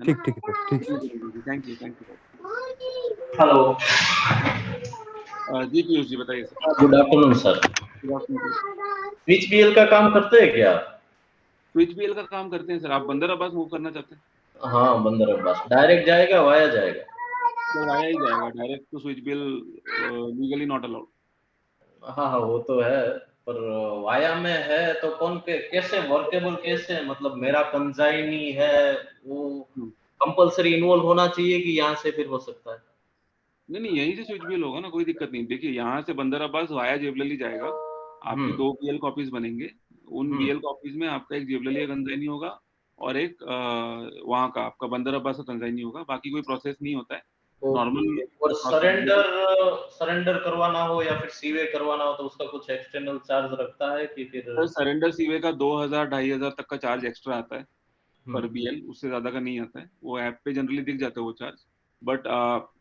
है ना? ठीक ठीक है सर, ठीक। Thank you, thank you. Hello, जी पीयूष जी बताइए sir. Good afternoon sir. Good afternoon. Switch BL का काम करते हैं क्या? स्विच बीएल का काम करते हैं सर। आप बंदर अब्बास मूव करना चाहते हैं? हाँ, बंदर अब्बास डायरेक्ट जाएगा वाया जाएगा? सर वाया ही जाएगा, डायरेक्ट तो switch BL legally not allowed. हाँ हाँ, वो तो है, पर वाया में है तो कैसे वर्केबल, कैसे मतलब मेरा कंजाइनी है वो कंपलसरी इन्वॉल्व होना चाहिए कि यहाँ से फिर हो सकता है? नहीं नहीं, यहीं से स्विच बीएल होगा ना, कोई दिक्कत नहीं। देखिए यहाँ से बंदर अब्बास वाया जेवलली जाएगा, आपकी 2 बीएल कॉपीज बनेंगे। उन बीएल कॉपीज में आपका एक जेवलली का कंजाइनी होगा और एक वहाँ का आपका बंदर अब्बास का कंजाइनी होगा। बाकी कोई प्रोसेस नहीं होता है, नॉर्मल और प्रोसेस। सरेंडर करवाना हो या फिर सीवे करवाना हो तो उसका कुछ एक्सटर्नल चार्ज रखता है कि फिर? सर सरेंडर सीवे का 2000 2500 तक का चार्ज एक्स्ट्रा आता है पर हम्म, बीएल, उससे ज्यादा का नहीं आता है। वो ऐप पे जनरली दिख जाता है वो चार्ज। बट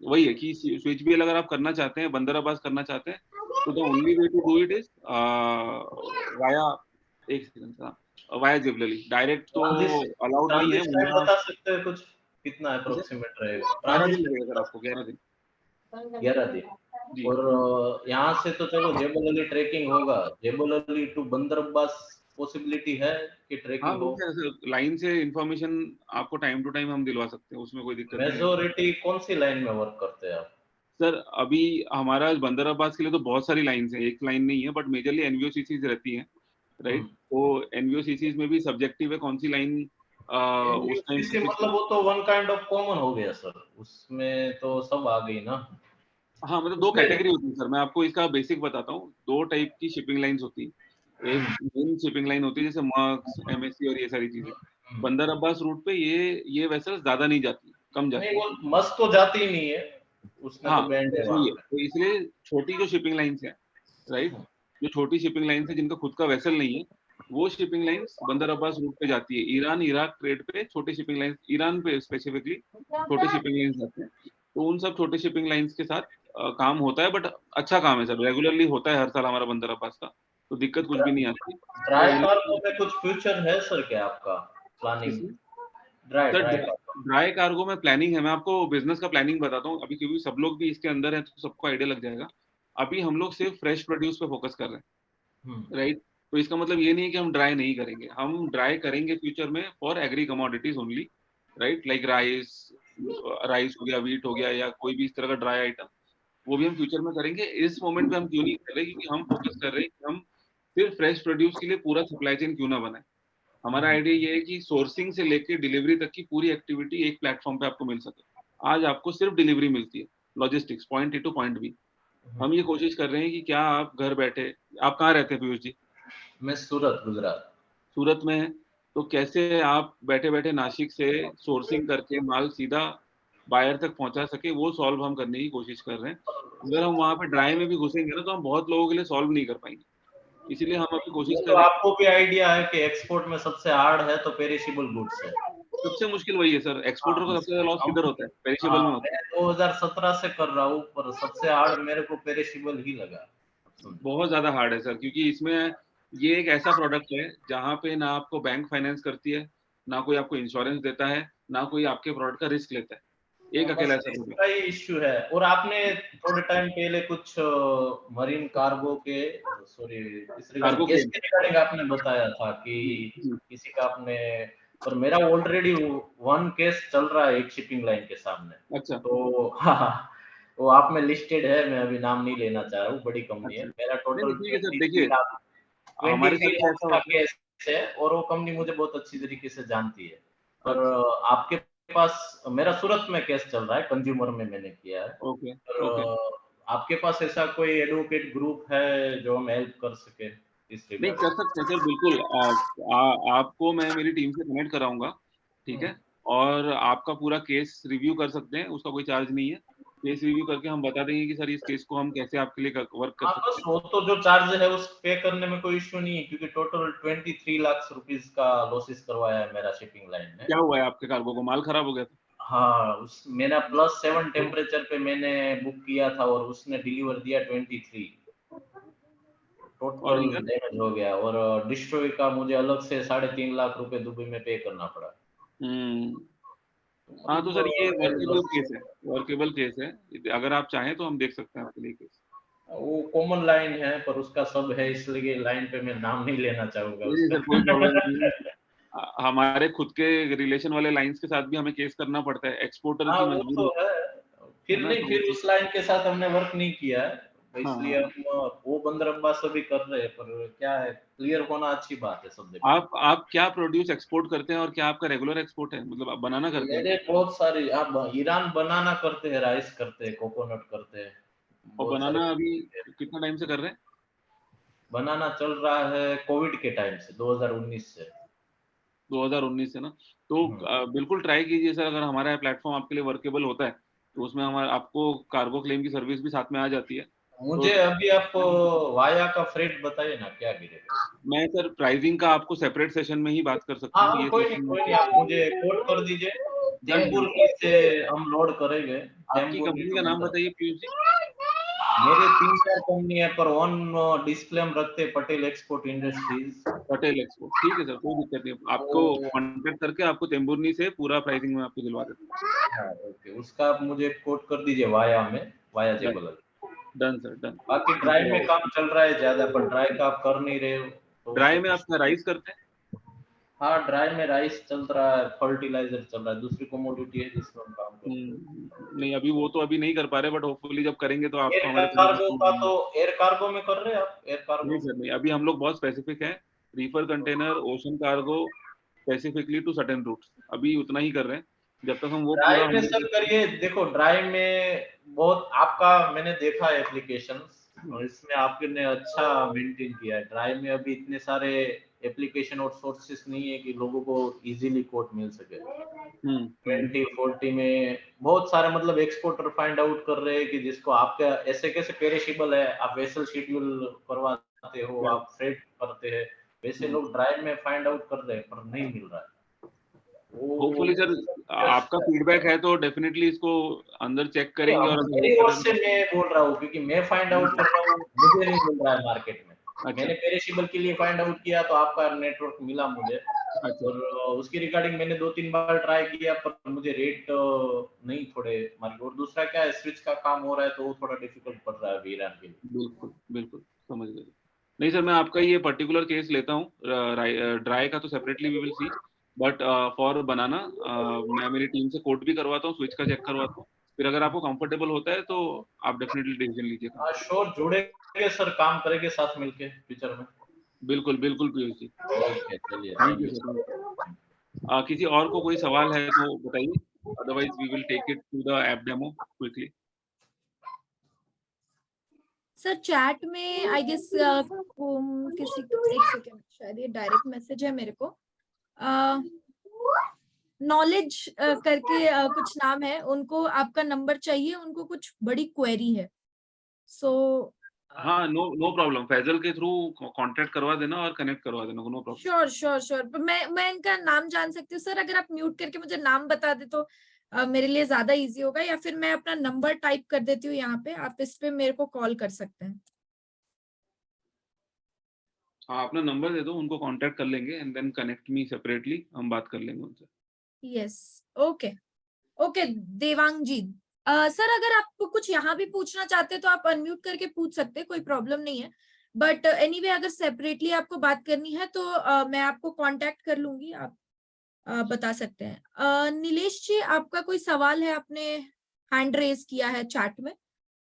वही है कि स्विच बीएल अगर आप करना चाहते हैं, बंदर अब्बास करना चाहते हैं, तो the only way to do it is via, एक second sir, via Jebel Ali. Direct तो अलाउड नहीं है ट्रांजिट टाइम वहाँ। बता सकते हैं कुछ, कितना अप्रोक्सीमेट रहेगा 11 दिन ट्रांजिट? लगेगा सर आपको, 11 दिन। 11 दिन। जी। और यहाँ से तो चलो जेबल अली ट्रैकिंग होगा, जेबल अली टू बंदर अब्बास पॉसिबिलिटी है कि हाँ ट्रैकिंग हो? होता है सर, लाइन से इंफॉर्मेशन आपको टाइम टू टाइम हम दिलवा सकते हैं, उसमें कोई दिक्कत नहीं है। मेजोरिटी कौन सी लाइन में वर्क करते हैं आप? सर अभी हमारा बंदर अब्बास के लिए तो बहुत सारी लाइंस हैं, एक लाइन नहीं है, बट मेजरली एनवीओसीसीज रहती हैं, राइट? तो एनवीओसीसीज में भी सब्जेक्टिव है कौन सी लाइन उस टाइम एनबीएफसीसी मतलब वो तो वन काइंड ऑफ कॉमन हो गया सर, उसमें तो सब आ गई ना। हाँ मतलब 2 कैटेगरी होती है सर, मैं आपको इसका बेसिक बताता हूँ। 2 टाइप की शिपिंग लाइंस होती है। एक मेन शिपिंग लाइन होती है जैसे मर्क्स, एमएससी और ये सारी चीजें। बंदर अब्बास रूट पे ये वेसल्स ज्यादा नहीं जाती, कम नहीं, जाती है। वो मस्त तो जाती ही नहीं है, उसमें हाँ तो बैंड है वही वहां है, तो इसलिए छोटी जो शिपिंग लाइंस है, राइट, जो छोटी शिपिंग लाइंस है जिनका खुद का वेसल नहीं है, वो शिपिंग लाइंस बंदर अब्बास रूट पे जाती है। ईरान इराक ट्रेड पे छोटी शिपिंग लाइंस, ईरान पे स्पेसिफिकली छोटे शिपिंग लाइंस जाते हैं। तो उन सब छोटे शिपिंग लाइंस के साथ काम होता है, बट अच्छा काम है सर, रेगुलरली होता है हर साल हमारा बंदर अब्बास का, तो दिक्कत कुछ भी नहीं आती। तो ड्राई कार्गो उन- में कुछ फ्यूचर है सर क्या आपका प्लानिंग? इसमें dry sir dry cargo. Dry cargo में प्लानिंग है, मैं आपको बिजनेस का प्लानिंग बताता हूँ अभी, क्योंकि सब लोग भी इसके अंदर है तो सबको आइडिया लग जाएगा। अभी हम लोग सिर्फ फ्रेश प्रोड्यूस पे फोकस कर रहे हैं, राइट? तो इसका मतलब ये नहीं है कि हम ड्राई नहीं करेंगे, हम ड्राई करेंगे फ्यूचर में for agree commodities only, right? Like rice, rice हो गया, व्हीट हो गया, या कोई भी इस तरह का ड्राई आइटम, वो भी हम फ्यूचर में करेंगे। इस मोमेंट पे हम क्यों नहीं कर रहे, क्योंकि हम फोकस कर रहे हैं कि हम सिर्फ फ्रेश प्रोड्यूस के लिए पूरा सप्लाई चेन क्यों ना बनाए। हमारा आइडिया ये है कि सोर्सिंग से लेके डिलीवरी तक की पूरी एक्टिविटी एक प्लेटफॉर्म पे आपको मिल सके। आज आपको सिर्फ डिलीवरी मिलती है, logistics, point A to point B. हम ये कोशिश कर रहे हैं कि क्या आप घर बैठे, आप कहाँ रहते हैं पीयूष जी? मैं सूरत, गुजरात। सूरत में है, तो कैसे आप बैठे बैठे नासिक से सोर्सिंग करके माल सीधा बायर तक पहुंचा सके, वो सॉल्व हम करने की कोशिश कर रहे हैं। अगर हम वहां पे ड्राई में भी घुसेंगे ना, तो हम बहुत लोगों के लिए सॉल्व नहीं कर पाएंगे, इसीलिए हम अभी कोशिश वो कर तो रहे हैं। आपको भी आइडिया है कि एक्सपोर्ट में सबसे हार्ड है तो पेरिशेबल गुड्स है। सबसे मुश्किल वही है सर, एक्सपोर्टर को सबसे ज्यादा लॉस किधर होता है? पेरिशेबल में होता मैं 2017 से कर रहा हूँ, पर सबसे हार्ड मेरे को पेरिशेबल ही लगा। है। बहुत ज्यादा हार्ड है सर, क्योंकि इसमें ये एक ऐसा प्रोडक्ट है जहाँ पे ना आपको बैंक फाइनेंस करती है, ना कोई आपको इंश्योरेंस देता है, ना कोई आपके प्रोडक्ट का रिस्क लेता है, एक अकेला बस ऐसा प्रोडक्ट। इसका ही इश्यू है। और आपने थोड़े टाइम पहले कुछ मरीन कार्गो के, सॉरी, इस रिगार्डिंग, कार्गो केस क्लेम। के रिगार्डिंग आपने बताया था कि किसी का आपने, पर मेरा ऑलरेडी 1 केस चल रहा है एक शिपिंग लाइन के सामने। अच्छा तो हाँ, वो आप में लिस्टेड है, मैं अभी नाम नहीं लेना चाह रहा हूँ, बड़ी कंपनी है। अच्छा, मेरा नहीं टोटल नहीं ठीक है सर, 23 देखिए लाख हमारे 23 साथ क्या लाख ऐसा का होता है। केस है, और वो कंपनी मुझे बहुत अच्छी तरीके से जानती है। पर अच्छा, आपके पास, मेरा सूरत में केस चल रहा है, कंज्यूमर में मैंने किया है। Okay okay. पर आपके पास ऐसा कोई एडवोकेट ग्रुप है जो हम हेल्प कर सके इस नहीं, रिगार्ड? कर सकते हैं सर, बिल्कुल। आपको मैं मेरी टीम से कनेक्ट कराऊंगा, ठीक है, और आपका पूरा केस रिव्यू कर सकते हैं, उसका कोई चार्ज नहीं है। केस रिव्यू करके हम बता देंगे कि सर इस केस को हम कैसे आपके लिए वर्क कर हाँ, सकते बस हैं। वो तो जो चार्ज है उस पे करने में कोई इश्यू नहीं है, क्योंकि टोटल 23 लाख रुपीस का लॉसेस करवाया है मेरा शिपिंग लाइन ने। क्या हुआ है आपके कार्गो को? माल खराब हो गया था? हाँ, उस मेरा +7 टेम्परेचर पे मैंने बुक किया था और उसने डिलीवर दिया 23। और टोटल रीजन? डैमेज हो गया, और डिस्ट्रॉय का मुझे अलग से 3.5 लाख रुपए दुबई में पे करना पड़ा। हाँ, तो सर ये मतलब वर्केबल केस है, वर्केबल केस है। अगर आप चाहें तो हम देख सकते हैं आपके लिए केस। वो कॉमन लाइन है, पर उसका सब है, इसलिए लाइन पे मैं नाम नहीं लेना चाहूंगा नहीं उसका। सर, कोई प्रॉब्लम नहीं है। हमारे खुद के रिलेशन वाले लाइंस के साथ भी हमें केस करना पड़ता है, एक्सपोर्टर हाँ, की वो मजबूरी तो है। है फिर ना, नहीं, तो फिर उस लाइन के साथ हमने वर्क नहीं किया है, तो हाँ इसलिए हाँ। हम वो बंदरअब्बास भी कर रहे हैं, पर क्या है, क्लियर होना अच्छी बात है सब जगह। आप क्या प्रोड्यूस एक्सपोर्ट करते हैं और क्या आपका रेगुलर एक्सपोर्ट है? मतलब आप बनाना करते हैं मेरे क्या? बहुत सारी, आप ईरान बनाना करते हैं, राइस करते हैं, कोकोनट करते हैं, और बहुत सारे। बनाना अभी कितना टाइम से कर रहे हैं? बनाना चल रहा है कोविड के टाइम से, 2019 से। 2019 से ना? तो बिल्कुल ट्राई कीजिए सर, अगर हमारा प्लेटफॉर्म आपके लिए वर्केबल होता है तो उसमें हमारा आपको कार्गो क्लेम की सर्विस भी साथ में आ जाती है। तो मुझे अभी आप वाया का फ्रेट बताइए ना, क्या गिरेगा? मैं सर प्राइसिंग का आपको सेपरेट सेशन में ही बात कर सकता हाँ हूँ, हाँ, ये कोई नहीं सेशन कोई नहीं, आप मुझे कोट कर दीजिए। डन टेम्पुर डन। की से हम लोड करेंगे। आपकी टेम्पुर की कंपनी तो का नाम बंदर, बताइए पीयूष जी। मेरे 3-4 कंपनी है, पर ऑन डिस्प्ले हम रखते हैं Patel export industries. Patel export, ठीक है सर, कोई दिक्कत नहीं। आपको वो कांटेक्ट करके आपको तेम्बुर्नी से पूरा प्राइसिंग में आपको दिलवा देते हाँ, ओके, उसका आप मुझे कोट कर दीजिए वाया में, वाया हैं। जेबल। Done sir, done. बाकी ड्राई में काम चल रहा है ज्यादा, पर ड्राई का आप कर नहीं रहे हो, तो ड्राई फिर में आप राइस करते हैं? हाँ, ड्राई में राइस चल रहा है, फर्टिलाइजर चल रहा है, दूसरी कमोडिटी है जिसमें हम काम करते हैं। नहीं, अभी वो तो अभी नहीं कर पा रहे, बट होपफुली जब करेंगे तो आपको एयर हमारे कार्गो का तो एयर कार्गो में कर रहे हैं आप, एयर नहीं कार्गो? सर नहीं, अभी हम लोग बहुत स्पेसिफिक है। Reefer container, ocean cargo, specifically to certain routes, अभी उतना ही कर रहे हैं। जब तक हम वो ड्राई पूरा में 100 सर करिए, देखो ड्राई में बहुत आपका मैंने देखा है एप्लीकेशंस, और इसमें आपने अच्छा मेंटेन किया है। ड्राई में अभी इतने सारे एप्लीकेशन और सोर्सेस नहीं है कि लोगों को इजीली कोट मिल सके। 2040 में बहुत सारे मतलब एक्सपोर्टर फाइंड आउट कर रहे हैं कि जिसको आपका ऐसे कैसे पेरिशेबल है, आप वेसल शेड्यूल करवाते हो, आप फ्रेट करते हैं, वैसे लोग ड्राइव में फाइंड आउट कर रहे हैं, पर नहीं मिल रहा है वो। होपफुली सर, आपका फीडबैक है तो डेफिनेटली इसको अंदर चेक करेंगे, और अगर मेरी नहीं ओर करें से तो मैं बोल रहा हूँ, क्योंकि मैं फाइंड आउट कर रहा हूँ, मुझे नहीं मिल रहा है मार्केट में। अच्छा मैंने पेरिशेबल के लिए फाइंड आउट किया तो आपका नेटवर्क मिला मुझे, अच्छा। और उसकी रिगार्डिंग मैंने 2-3 बार ट्राई किया, पर मुझे रेट नहीं थोड़े मार्केट, और दूसरा क्या है, स्विच का काम हो रहा है तो वो थोड़ा डिफिकल्ट पड़ रहा है अभी ईरान के लिए। बिल्कुल बिल्कुल, समझ गए। नहीं सर, मैं आपका ये पर्टिकुलर केस लेता हूँ। ड्राई का तो separately we will see, but for banana मैं मेरी टीम से कोट भी करवाता हूँ, स्विच का चेक करवाता हूँ। फिर अगर आपको कंफर्टेबल होता है तो आप डेफिनेटली डिसीजन लीजिएगा। हाँ श्योर, जुड़ेंगे सर, काम करेंगे साथ मिलके फ्यूचर में। बिल्कुल बिल्कुल पीयूष जी। ओके, चलिए, thank thank you you sir. Sir. किसी और को कोई सवाल है तो बताइए, otherwise we will take it to the app demo quickly. Sir chat में आई गेस किसी एक सेकंड, शायद ये डायरेक्ट मैसेज है मेरे को। नॉलेज करके कुछ नाम है, उनको आपका नंबर चाहिए, उनको कुछ बड़ी क्वेरी है। सो हाँ, नो प्रॉब्लम, फैजल के थ्रू कांटेक्ट करवा देना और कनेक्ट करवा देना, no problem. Sure sure sure. पर मैं इनका नाम जान सकती हूँ सर? अगर आप म्यूट करके मुझे नाम बता दे तो मेरे लिए ज्यादा इजी होगा, या फिर मैं अपना नंबर टाइप कर देती हूँ यहाँ पे, आप इस पे मेरे को कॉल कर सकते हैं। हाँ, अपना नंबर दे दो, उनको कांटेक्ट कर लेंगे and then connect me separately, हम बात कर लेंगे उनसे। Yes, okay okay. Devang ji, sir अगर आप कुछ यहाँ भी पूछना चाहते हैं तो आप अनम्यूट करके पूछ सकते हैं, कोई प्रॉब्लम नहीं है। बट एनीवे अगर सेपरेटली आपको बात करनी है तो मैं आपको कांटेक्ट कर लूंगी, आप बता सकते हैं। नीलेश जी, आपका कोई सवाल है? आपने हैंड रेज किया है चैट में,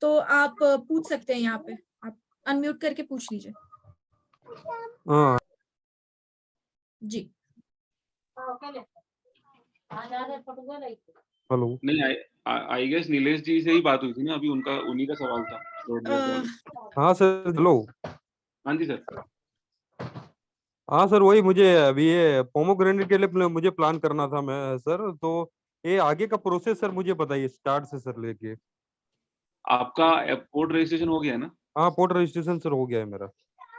तो आप पूछ सकते हैं यहाँ पे, आप अनम्यूट करके पूछ लीजिए। हाँ जी हेलो। नहीं, आई गेस नीलेश जी से ही बात हुई थी ना अभी, उनका उन्हीं का सवाल था। हाँ सर, हेलो। हाँ जी सर। हाँ सर, वही मुझे अभी ये पोमोग्रेनेट के लिए मुझे प्लान करना था मैं सर। तो ये आगे का प्रोसेस सर मुझे बताइए, स्टार्ट से सर लेके। आपका पोर्ट रजिस्ट्रेशन हो गया है ना? हाँ, पोर्ट रजिस्ट्रेशन सर हो गया है मेरा।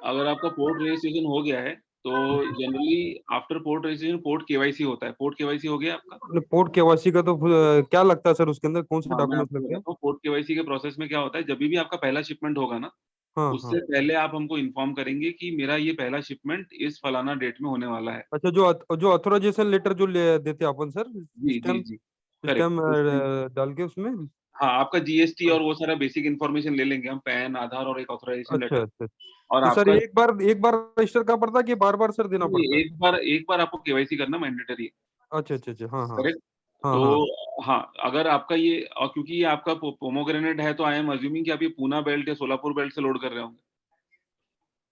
अगर आपका पोर्ट रजिस्ट्रेशन हो गया है तो generally after port registration port KYC होता है। पोर्ट केवाईसी हो गया आपका? पोर्ट केवाईसी का तो क्या लगता है सर, उसके अंदर कौन से हाँ, मैं डॉक्यूमेंट्स आपको लगते हैं? बताता हूँ। पोर्ट केवाईसी के प्रोसेस में क्या होता है, जब भी आपका पहला शिपमेंट होगा ना, हाँ हाँ। उससे पहले आप हमको इन्फॉर्म करेंगे कि मेरा ये पहला शिपमेंट इस फलाना डेट में होने वाला है। अच्छा, जो अथोराइजेशन लेटर जो देते हैं अपन सर, जी, जी, स्टैम्प जी। Stamp correct. डाल के उसमें। हाँ, आपका जीएसटी हाँ। और वो सारा बेसिक इन्फॉर्मेशन ले लेंगे हम, पैन, आधार और एक ऑथराइजेशन अच्छा लेटर। अच्छा। और तो सर आपका एक बार रजिस्टर करना पड़ता है कि बार बार सर देना नहीं, पड़ता है? एक बार आपको केवाईसी करना मैंडेटरी है। अच्छा अच्छा अच्छा, हाँ हाँ। करेक्ट। हाँ तो हाँ। हाँ, अगर आपका ये और क्योंकि ये आपका पोमोग्रेनेट है तो आई एम अज्यूमिंग कि आप ये पूना बेल्ट या सोलापुर बेल्ट से लोड कर रहे होंगे।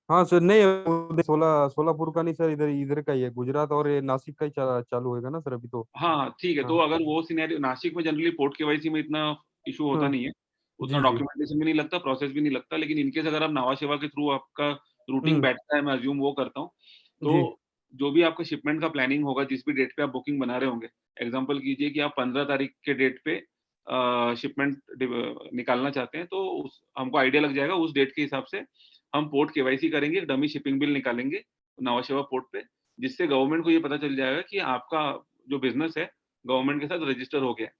हाँ सर, नहीं सोलापुर का नहीं सर, इधर इधर का ही है, गुजरात और ये नासिक का ही चालू होएगा ना सर अभी तो। हाँ, हाँ, ठीक है। हाँ तो अगर वो सिनेरियो नासिक में जनरली पोर्ट केवाईसी में इतना इश्यू होता हाँ। नहीं है, उतना जी जी। डॉक्यूमेंटेशन भी नहीं लगता, प्रोसेस भी नहीं लगता। लेकिन इन केस अगर आप नावा शेवा के थ्रू आपका रूटिंग हम्म। बैठता है, मैं अज्यूम वो करता हूँ, जी। तो जो भी आपका शिपमेंट का प्लानिंग होगा, जिस भी डेट पे आप बुकिंग बना रहे होंगे, एग्जांपल कीजिए कि आप 15 तारीख के डेट पे शिपमेंट निकालना चाहते हैं, तो उस हमको आइडिया लग जाएगा उस डेट के हिसाब से हम पोर्ट केवाईसी करेंगे, डमी शिपिंग बिल निकालेंगे नावा शेवा पोर्ट पे, जिससे गवर्नमेंट को ये पता चल जाएगा कि आपका जो बिज़नेस है, गवर्नमेंट के साथ रजिस्टर हो गया है।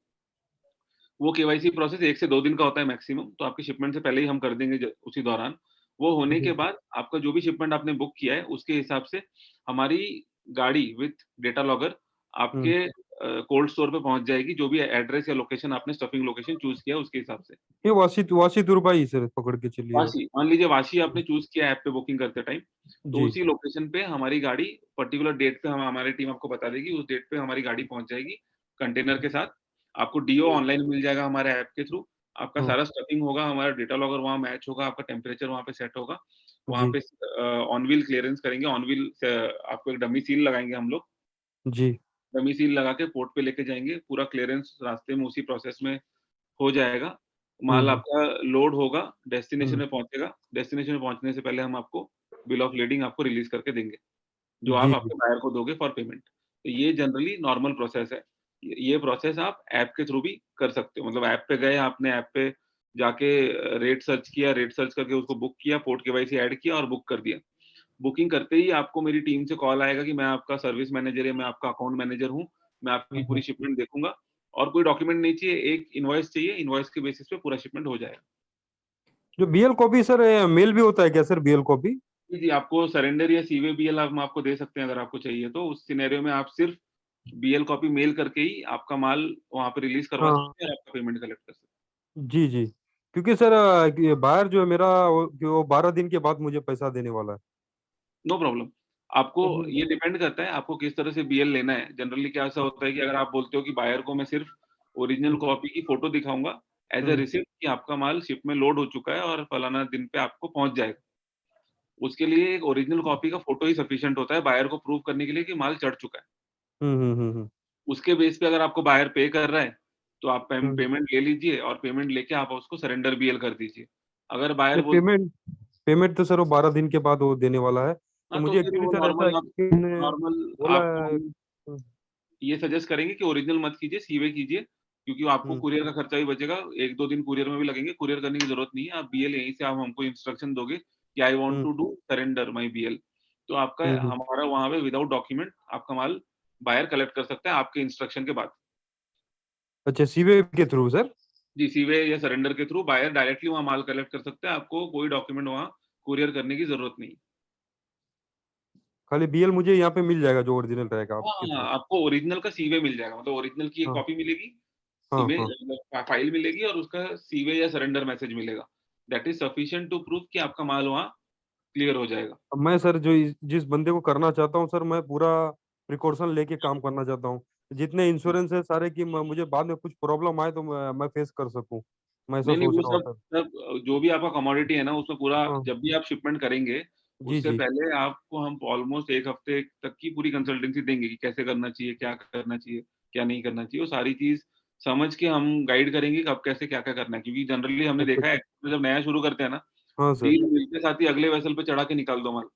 वो केवाईसी प्रोसेस 1 से 2 दिन का होता है मैक्सिमम, तो आपके शिपमेंट से पहले ही हम कर देंगे उसी दौरान। वो होने के जी। बाद आपका जो भी शिपमेंट आपने बुक किया है, उसके हिसाब से हमारी गाड़ी विथ डेटा लॉगर हम्म। आपके कोल्ड स्टोर पे पहुँच जाएगी, जो भी एड्रेस या लोकेशन आपने स्टफिंग लोकेशन चूज़ किया है उसके हिसाब से। ये वासी तुरपा ही सर पकड़ के चलिए आप। वाशी, मान लीजिए वाशी आपने चूज़ किया ऐप पे बुकिंग करते टाइम, तो जी। उसी लोकेशन पे हमारी गाड़ी पर्टिकुलर डेट पे हम हमारी टीम आपको बता देगी, उस डेट पे हमारी गाड़ी पहुँच जाएगी कंटेनर के साथ। आपको डीओ ऑनलाइन मिल जाएगा हमारे ऐप के थ्रू। आपका हाँ। सारा स्टफिंग होगा, हमारा डेटा लॉगर वहाँ मैच होगा, आपका टेम्परेचर वहाँ पे सेट होगा। वहाँ जी पे ऑन व्हील क्लीयरेंस करेंगे, ऑन व्हील आपको एक डमी सील लगाएँगे हम लोग। जी। डमी सील लगा के पोर्ट पे लेके जाएँगे, पूरा क्लीयरेंस रास्ते में उसी प्रोसेस में हो जाएगा। माल हम्म आपका लोड होगा, डेस्टिनेशन हम्म। में पहुँचेगा। डेस्टिनेशन में पहुँचने से पहले हम आपको बिल ऑफ लेडिंग आपको रिलीज़ करके देंगे, जो आप जी जी। आपके बायर को दोगे फॉर पेमेंट। तो ये जनरली नॉर्मल प्रोसेस है। ये प्रोसेस आप ऐप के थ्रू भी कर सकते हो। मतलब ऐप पे गए, आपने ऐप पे जाके रेट सर्च किया, रेट सर्च करके उसको बुक किया, पोर्ट केवाईसी ऐड किया और बुक कर दिया। बुकिंग करते ही आपको मेरी टीम से कॉल आएगा कि मैं आपका सर्विस मैनेजर या मैं आपका अकाउंट मैनेजर हूँ। मैं आपकी पूरी हम्म। शिपमेंट देखूँगा और कोई डॉक्यूमेंट नहीं चाहिए, एक इनवॉइस चाहिए, इनवॉइस के बेसिस पे पूरा शिपमेंट हो जाएगा। जो बीएल कॉपी सर, मेल भी होता है क्या सर बीएल कॉपी? जी, जी, आपको सरेंडर या सीवे बीएल हम आपको दे सकते हैं अगर आपको चाहिए तो। उस सिनेरियो में आप सिर्फ बीएल कॉपी मेल करके ही आपका माल वहाँ पे रिलीज़ करवा हाँ। सकते हैं और आपका पेमेंट कलेक्ट कर सकते हैं। जी जी। क्योंकि सर बायर जो है मेरा, वो 12 दिन के बाद मुझे पैसा देने वाला है। No problem. आपको तो ये डिपेंड करता है आपको किस तरह से बीएल लेना है। जनरली क्या ऐसा होता है कि अगर आप बोलते हो कि बायर को मैं सिर्फ ओरिजिनल कॉपी की फ़ोटो दिखाऊँगा एज़ अ हम्म रिसिप्ट कि आपका माल शिप में लोड हो चुका है और फलाना दिन पे आपको पहुँच जाएगा। उसके लिए एक ओरिजिनल कॉपी का फ़ोटो ही सफिशिएंट होता है बायर को प्रूव करने के लिए कि माल चढ़ चुका है। हम्म। उसके बेस पे अगर आपको बायर पे कर रहा है, तो आप हम्म। पेमेंट ले लीजिए और पेमेंट लेके आप उसको सरेंडर बीएल कर दीजिए। अगर बायर नहीं, बोलता है पेमेंट पेमेंट तो सर वो 12 दिन के बाद वो देने वाला है। तो हाँ, तो मुझे फिर एक्चुअली वो सर ऐसा है नॉर्मल आप कि उन्होंने नॉर्मल बोला आपको है। हम ये सजेस्ट करेंगे कि ओरिजिनल मत कीजिए, सीवे कीजिए, क्योंकि आपको हम्म कुरियर का खर्चा भी बचेगा। 1-2 दिन कुरियर में भी लगेंगे, कुरियर करने की ज़रूरत नहीं है। आप बीएल यहीं से आप हमको इंस्ट्रक्शन दोगे कि I want hmm to do surrender my BL, तो आपका हम्म। हमारा वहाँ पे विदाउट डॉक्यूमेंट आपका माल बायर कलेक्ट कर सकता है आपके इंस्ट्रक्शन के बाद। अच्छा, सीवे के थ्रू सर? जी, सीवे या सरेंडर के थ्रू बायर डायरेक्टली वहाँ माल कलेक्ट कर सकता है, आपको कोई डॉक्यूमेंट वहाँ कुरियर करने की ज़रूरत नहीं। खाली बीएल मुझे यहाँ पे मिल जाएगा जो ओरिजिनल रहेगा हाँ, आपके हाँ, थ्रू? आपको ओरिजिनल का सीवे मिल जाएगा, मतलब ओरिजिनल की एक हाँ कॉपी मिलेगी, हाँ सीवे हाँ। फाइल मिलेगी और उसका सीवे या सरेंडर मैसेज मिलेगा। That is sufficient to prove कि आपका माल वहाँ क्लियर हो जाएगा। अब मैं सर जिस बंदे को करना चाहता हूँ सर, मैं पूरा प्रिकॉशन लेके काम करना चाहता हूँ। जितने इंश्योरेंस है सारे की मुझे बाद में कुछ प्रॉब्लम आए तो मैं फेस कर सकूँ। मैं ऐसा नहीं, नहीं, सोच वो रहा हूँ सब सर। सब जो भी आपका कमोडिटी है ना, उसमें पूरा हाँ। जब भी आप शिपमेंट करेंगे, जी उससे जी। पहले आपको हम ऑलमोस्ट 1 हफ्ते तक की पूरी कंसल्टेंसी देंगे कि कैसे करना चाहिए, क्या करना चाहिए, क्या नहीं करना चाहिए। वो सारी चीज़ समझ के हम गाइड करेंगे कि अब कैसे क्या-क्या करना है, क्योंकि जनरली हमने अच्छा देखा है अच्छा। जब नया शुरू करते हैं ना, हाँ सर। डील मिलते साथ ही अगले वेसल पे चढ़ा के निकाल दो माल।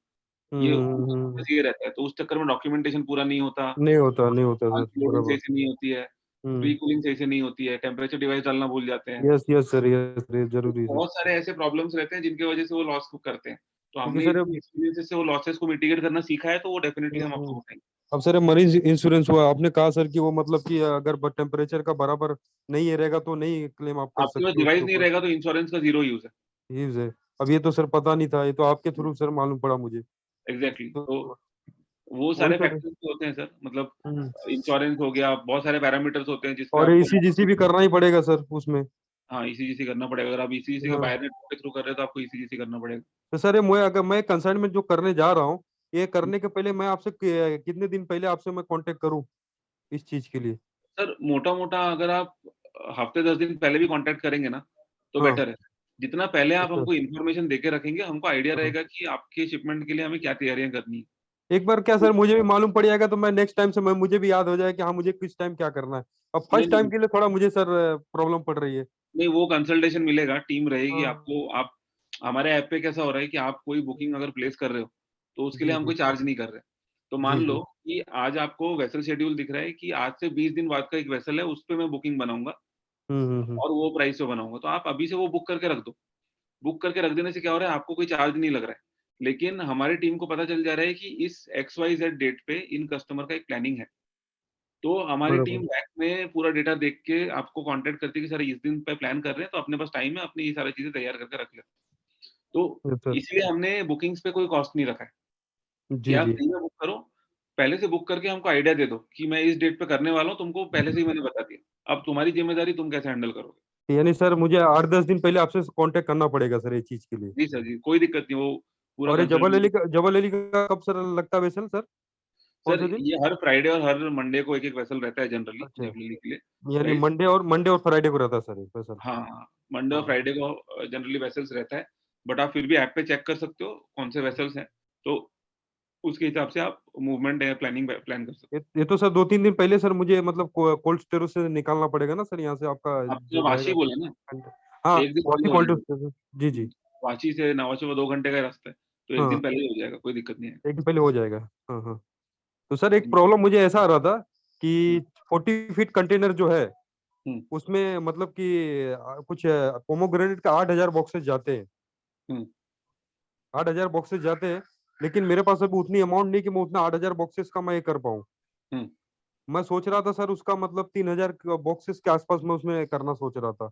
ये हम्म। ये रहता है, तो उस चक्कर में डॉक्यूमेंटेशन पूरा नहीं होता, नहीं होता माल सर, की लोडिंग सही बराबर। से नहीं होती है, प्री कूलिंग सही से नहीं होती है, टेम्परेचर डिवाइस डालना भूल जाते हैं। यस सर, यस सर, ये तो जरूरी है सर। बहुत सारे ऐसे प्रॉब्लम्स रहते हैं जिनकी वजह से वो लॉस को करते हैं। तो क्योंकि हमने सर इतनी एक्सपीरियंसेस से वो लॉसेस को मिटिगेट करना सीखा है, तो वो डेफिनिटली हम आपको हम्म, बताएँगे। अब सर मरीज इंश्योरेंस हुआ, आपने कहा सर कि वो मतलब कि अगर टेम्परेचर का बराबर नहीं रहेगा तो नहीं क्लेम आप कर आपके पास सकते हो उसके डिवाइस नहीं ऊपर। रहेगा तो इंश्योरेंस का ज़ीरो यूज़ है। यूज है। अब ये तो सर पता नहीं था, ये तो आपके थ्रू सर मालूम पड़ा मुझे। एग्ज़ैक्टली, तो तो वो वही सारे सर। फैक्टर्स तो होते हैं सर, मतलब हम्म। इंश्योरेंस हो गया, बहुत सारे पैरामीटर्स होते हैं जिस पे और आपको ईसीजीसी भी करना ही पड़ेगा सर उसमें। हाँ, ईसीजीसी करना पड़ेगा। अगर आप ईसीजीसी के हाँ। बायर नेटवर्क के थ्रू कर रहे हो तो आपको ईसीजीसी करना पड़ेगा। तो सर ये मैं अगर मैं कंसाइनमेंट जो करने जा रहा हूँ, ये करने के पहले मैं आपसे कितने दिन पहले आपसे मैं कांटेक्ट करूँ इस चीज के लिए? सर मोटा-मोटा अगर आप हफ्ते 10 दिन पहले भी कॉन्टैक्ट करेंगे ना, तो हाँ। बेटर है। जितना पहले आप अच्छा। हमको इन्फॉर्मेशन देके रखेंगे, हमको आइडिया हाँ। रहेगा कि आपके शिपमेंट के लिए हमें क्या तैयारियाँ करनी है। एक बार क्या सर मुझे भी मालूम पड़ जाएगा तो मैं नेक्स्ट टाइम से मैं मुझे भी याद हो जाएगा कि हाँ मुझे किस टाइम क्या करना है। अब नहीं, फर्स्ट टाइम नहीं, के लिए थोड़ा मुझे सर प्रॉब्लम पड़ रही है। नहीं वो कंसल्टेशन मिलेगा, टीम रहेगी हाँ। आपको आप हमारे ऐप पे कैसा हो रहा है कि आप कोई बुकिंग अगर प्लेस कर रहे हो, तो उसके लिए जी हम जी कोई चार्ज नहीं कर रहे। तो मान जी लो जी। कि आज आपको वेसल शेड्यूल दिख रहा है कि आज से 20 दिन बाद का एक वेसल है, उस पे मैं बुकिंग बनाऊँगा हम्म। और वो प्राइस पे बनाऊँगा। तो आप अभी से वो बुक करके रख दो। बुक करके रख देने से क्या हो रहा है, आपको कोई चार्ज नहीं लग रहा है। लेकिन हमारी टीम को पता चल जा रहा है कि इस XYZ डेट पे इन कस्टमर का एक प्लानिंग है। तो हमारी बराबर। टीम बैक में पूरा डेटा देख के आपको कॉन्टैक्ट करती है कि सर इस दिन पे प्लान कर रहे हैं, तो अपने पास टाइम है, अपनी ये सारी चीज़ें तैयार करके रख लेते हैं। तो यस सर। इसलिए हमने बुकिंग्स पे कोई कॉस्ट नहीं रखा है कि जी आप जी। फ्री में बुक करो, पहले से बुक करके हमको आइडिया दे दो कि मैं इस डेट पे करने वाला हूँ, तुमको पहले से ही मैंने बता दिया। अब तुम्हारी ज़िम्मेदारी तुम कैसे हैंडल करोगे। यानी सर मुझे 8-10 दिन पहले आपसे कांटेक्ट करना पड़ेगा सर ये चीज के लिए। जी सर जी, कोई दिक्कत नहीं, वो पूरा और ये कंसल्टेंसी जबल अली का कब सर लगता है वैसल सर? कौन सर से दिन? ये हर फ्राइडे और हर मंडे को एक-एक वेसल रहता है जनरली अच्छा। नेवली के लिए, यानी राइट? मंडे और फ्राइडे को रहता है सर ये वैसल। हाँ, हाँ, मंडे और हाँ हाँ। फ्राइडे को जनरली वेसल्स रहता है, बट आप फिर भी ऐप पे चेक कर सकते हो कौन से वेसल्स हैं, तो उसके हिसाब से आप मूवमेंट या प्लानिंग प्लान कर सकते ये तो सर 2-3 दिन पहले सर मुझे मतलब कोल्ड स्टोरेज से निकालना पड़ेगा ना सर यहाँ से आपका हो। आपने जो वाशी रहेगा। बोला ना, हाँ। 1 दिन पहले वासी हो कोल्ड जाएगा। स्टोरेज। जी जी। वाशी से नवाचा 2 घंटे का रास्ता है, तो 1 दिन हाँ। पहले ही हो जाएगा, कोई दिक्कत नहीं है। 1 दिन पहले हो जाएगा। हाँ हाँ। तो सर एक हुँ, प्रॉब्लम मुझे ऐसा आ रहा था हुँ, कि 40 फीट कंटेनर जो है हुँ, उसमें मतलब कि कुछ पोमोग्रेनेट का 8,000 बॉक्सेस जाते हैं। हुँ, 8,000 बॉक्सेस जाते हैं, लेकिन मेरे पास अभी उतनी अमाउंट नहीं कि मैं उतना 8,000 बॉक्सेस का मैं ये कर पाऊँ। हुँ। मैं सोच रहा था सर उसका मतलब 3,000 बॉक्सेस के आसपास मैं उसमें करना सोच रहा था।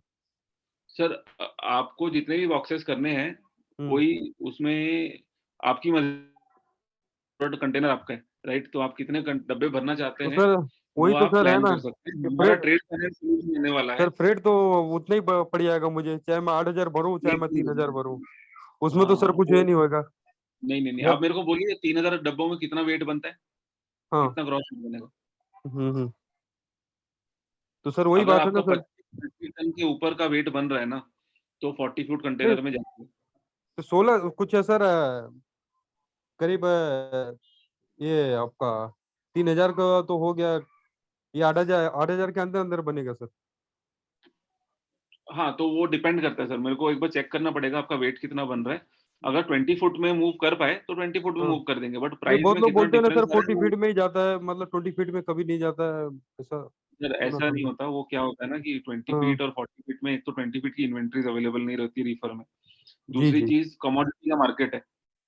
सर आपको जितने भी बॉक्सेस करने हैं, हम्म। कोई उसमें आपकी मर्ज़ी कंटेनर आपका है, राइट? तो आप कितने डब्बे भरना चाहते तो हैं, सर वही वो तो आप सर है प्लान ना कर सकते हैं। कि हमारा फ्रेट। ट्रेड फाइनेंस सॉल्यूशन देने वाला है। सर फ्रेट तो उतना ही पड़ जाएगा मुझे, चाहे मैं 8,000 भरूँ चाहे नहीं, मैं नहीं, 3,000 नहीं। भरूँ। उसमें तो सर हाँ, कुछ ये वो नहीं होगा। नहीं, नहीं, नहीं। या आप मेरे को बोलिए 3000 डब्बों में कितना वेट बनता है? हाँ। कितना ग्रॉस वेट बनेगा? हम्म। तो सर वही अगर बात है ना आपका सर। 25 टन के ऊपर का वेट बन रहा है ना, तो 40 फुट नहीं कंटेनर में जाएँगे। तो 16 कुछ है सर, करीब ये आपका 3,000 का तो हो गया। ये 8,000 के अंदर अंदर बनेगा सर। हाँ, तो वो डिपेंड करता है सर, मेरे को एक बार चेक करना पड़ेगा आपका वेट कितना बन रहा है। अगर 20 फुट में मूव कर पाए, तो 20 फुट में हाँ। मूव कर देंगे, बट नहीं प्राइस बहुत में लोग कितना बोलते हैं ना डिफरेंस सर आ रहा है 40 वो फीट में ही जाता है, मतलब 20 फीट में कभी नहीं जाता है, ऐसा सर सुना ऐसा था नहीं मैंने। होता, वो क्या होता है ना कि 20 हाँ। फीट और 40 फीट में एक तो 20 फीट की इन्वेंटरीज़ अवेलेबल नहीं रहती रीफर में। जी दूसरी जी। चीज़ कमोडिटी का मार्केट है,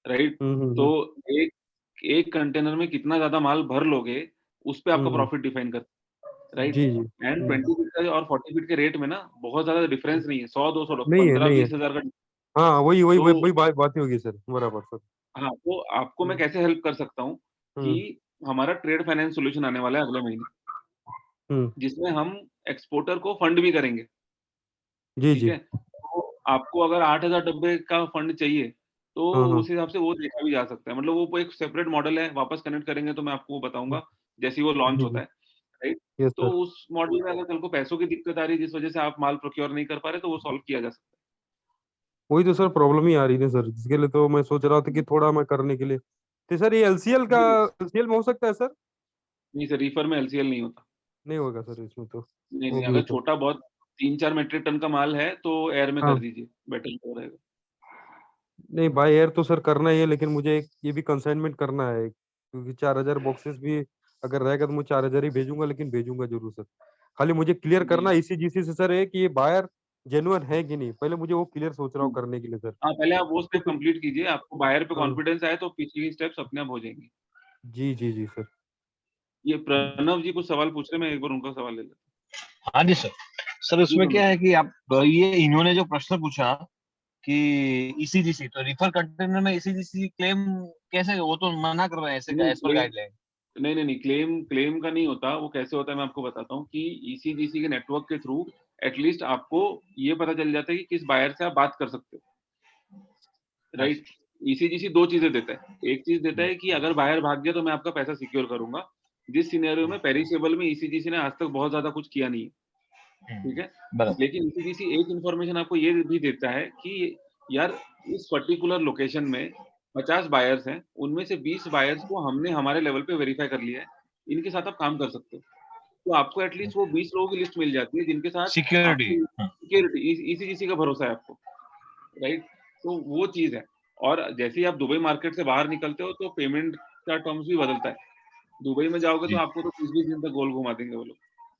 राइट? तो हम्म। एक एक कंटेनर में कितना ज़्यादा माल भर लोगे, उस पे आपका हम्म। प्रॉफिट डिफाइन करता है, राइट? जी जी। एंड 20 फीट का और 40 फीट के रेट में ना बहुत ज़्यादा डिफरेंस नहीं है, 100-200 नहीं है नहीं है। 15-20 हज़ार का। हाँ वही वही तो वही वही बात ही होगी सर, बराबर सर। हाँ, तो आपको मैं हम्म। कैसे हेल्प कर सकता हूँ हम्म। कि हमारा ट्रेड फाइनेंस सॉल्यूशन आने वाला है अगले महीने, हम्म। जिसमें हम एक्सपोर्टर को फंड भी करेंगे, जी ठीक जी। है? तो आपको अगर 8000 डब्बे का फंड चाहिए, तो हाँ हाँ। उस हिसाब से वो देखा भी जा सकता है। मतलब वो एक सेपरेट मॉडल है, वापस कनेक्ट करेंगे तो मैं आपको वो बताऊँगा, जैसे ही वो लॉन्च जी होता जी। है, राइट? यस तो सर। उस मॉडल में अगर कल को पैसों की दिक्कत आ रही है, जिस वजह से आप माल प्रोक्योर नहीं कर पा रहे, तो वो सॉल्व किया जा सकता वही तो सर प्रॉब्लम ही आ रही थी सर, जिसके लिए तो मैं सोच रहा था कि है। थोड़ा मैं करने के लिए। तो सर ये एलसीएल का जी, एलसीएल में हो सकता है सर? नहीं सर, रीफर में एलसीएल नहीं होता। नहीं होगा सर इसमें तो। नहीं वो नहीं, भी अगर होता। छोटा बहुत 3-4 मीट्रिक टन का माल है तो एयर में हाँ कर दीजिए, बेटर रहेगा। नहीं, बाय एयर तो सर करना ही है, लेकिन मुझे एक ये भी कंसाइनमेंट करना है, क्योंकि 4,000 बॉक्सेस भी अगर रहेगा तो मैं 4,000 ही भेजूंगा, लेकिन भेजूंगा जरूर सर। खाली मुझे क्लियर जी करना ईसीजीसी से सर है कि ये बायर जेन्युइन है कि नहीं, पहले मुझे वो क्लियर सोच रहा हूँ करने के लिए सर। हाँ, पहले आप वो स्टेप कंप्लीट कीजिए, आपको बायर पे हाँ कॉन्फिडेंस आए तो पिछली स्टेप्स अपने आप हो जाएंगी। जी जी जी सर। ये प्रणव जी कुछ सवाल पूछ रहे हैं, मैं एक बार उनका सवाल ले लेता हाँ जी सर। सर हूँ। जी उसमें क्या प्रणव है जी। कि आप ये इन्होंने जो प्रश्न पूछा कि ईसीजीसी, तो रिफर कंटेनर में ईसीजीसी क्लेम कैसे, वो तो मना कर रहे हैं ऐसे नहीं एज पर गाइडलाइन। नहीं नहीं नहीं, क्लेम क्लेम का नहीं होता। वो कैसे होता है मैं आपको बताता हूँ कि ईसीजीसी के नेटवर्क के थ्रू एटलीस्ट आपको ये पता चल जाता है कि किस बायर से आप बात कर सकते हो, राइट। ईसीजीसी दो चीजें देता है। एक चीज देता है कि अगर बायर भाग गया तो मैं आपका पैसा सिक्योर करूंगा, जिस सिनेरियो में पेरिशेबल में ईसीजीसी ने आज तक बहुत ज्यादा कुछ किया नहीं है, ठीक है। बराबर। लेकिन ईसीजीसी एक इन्फॉर्मेशन आपको ये भी देता है कि यार इस पर्टिकुलर लोकेशन में 50 बायर्स हैं, उनमें से 20 बायर्स को हमने हमारे लेवल पे वेरीफाई कर लिया है, इनके साथ आप काम कर सकते हो। तो आपको एटलीस्ट वो 20 लोगों की लिस्ट मिल जाती है जिनके साथ सिक्योरिटी। आपकी सिक्योरिटी, ईसीजीसी का भरोसा है आपको, राइट। तो वो चीज है। और जैसे ही आप दुबई मार्केट से बाहर निकलते हो तो पेमेंट का टर्म्स भी बदलता है। दुबई में जाओगे तो जी। आपको तो 20-20 दिन तक गोल घुमा देंगे वो लोग,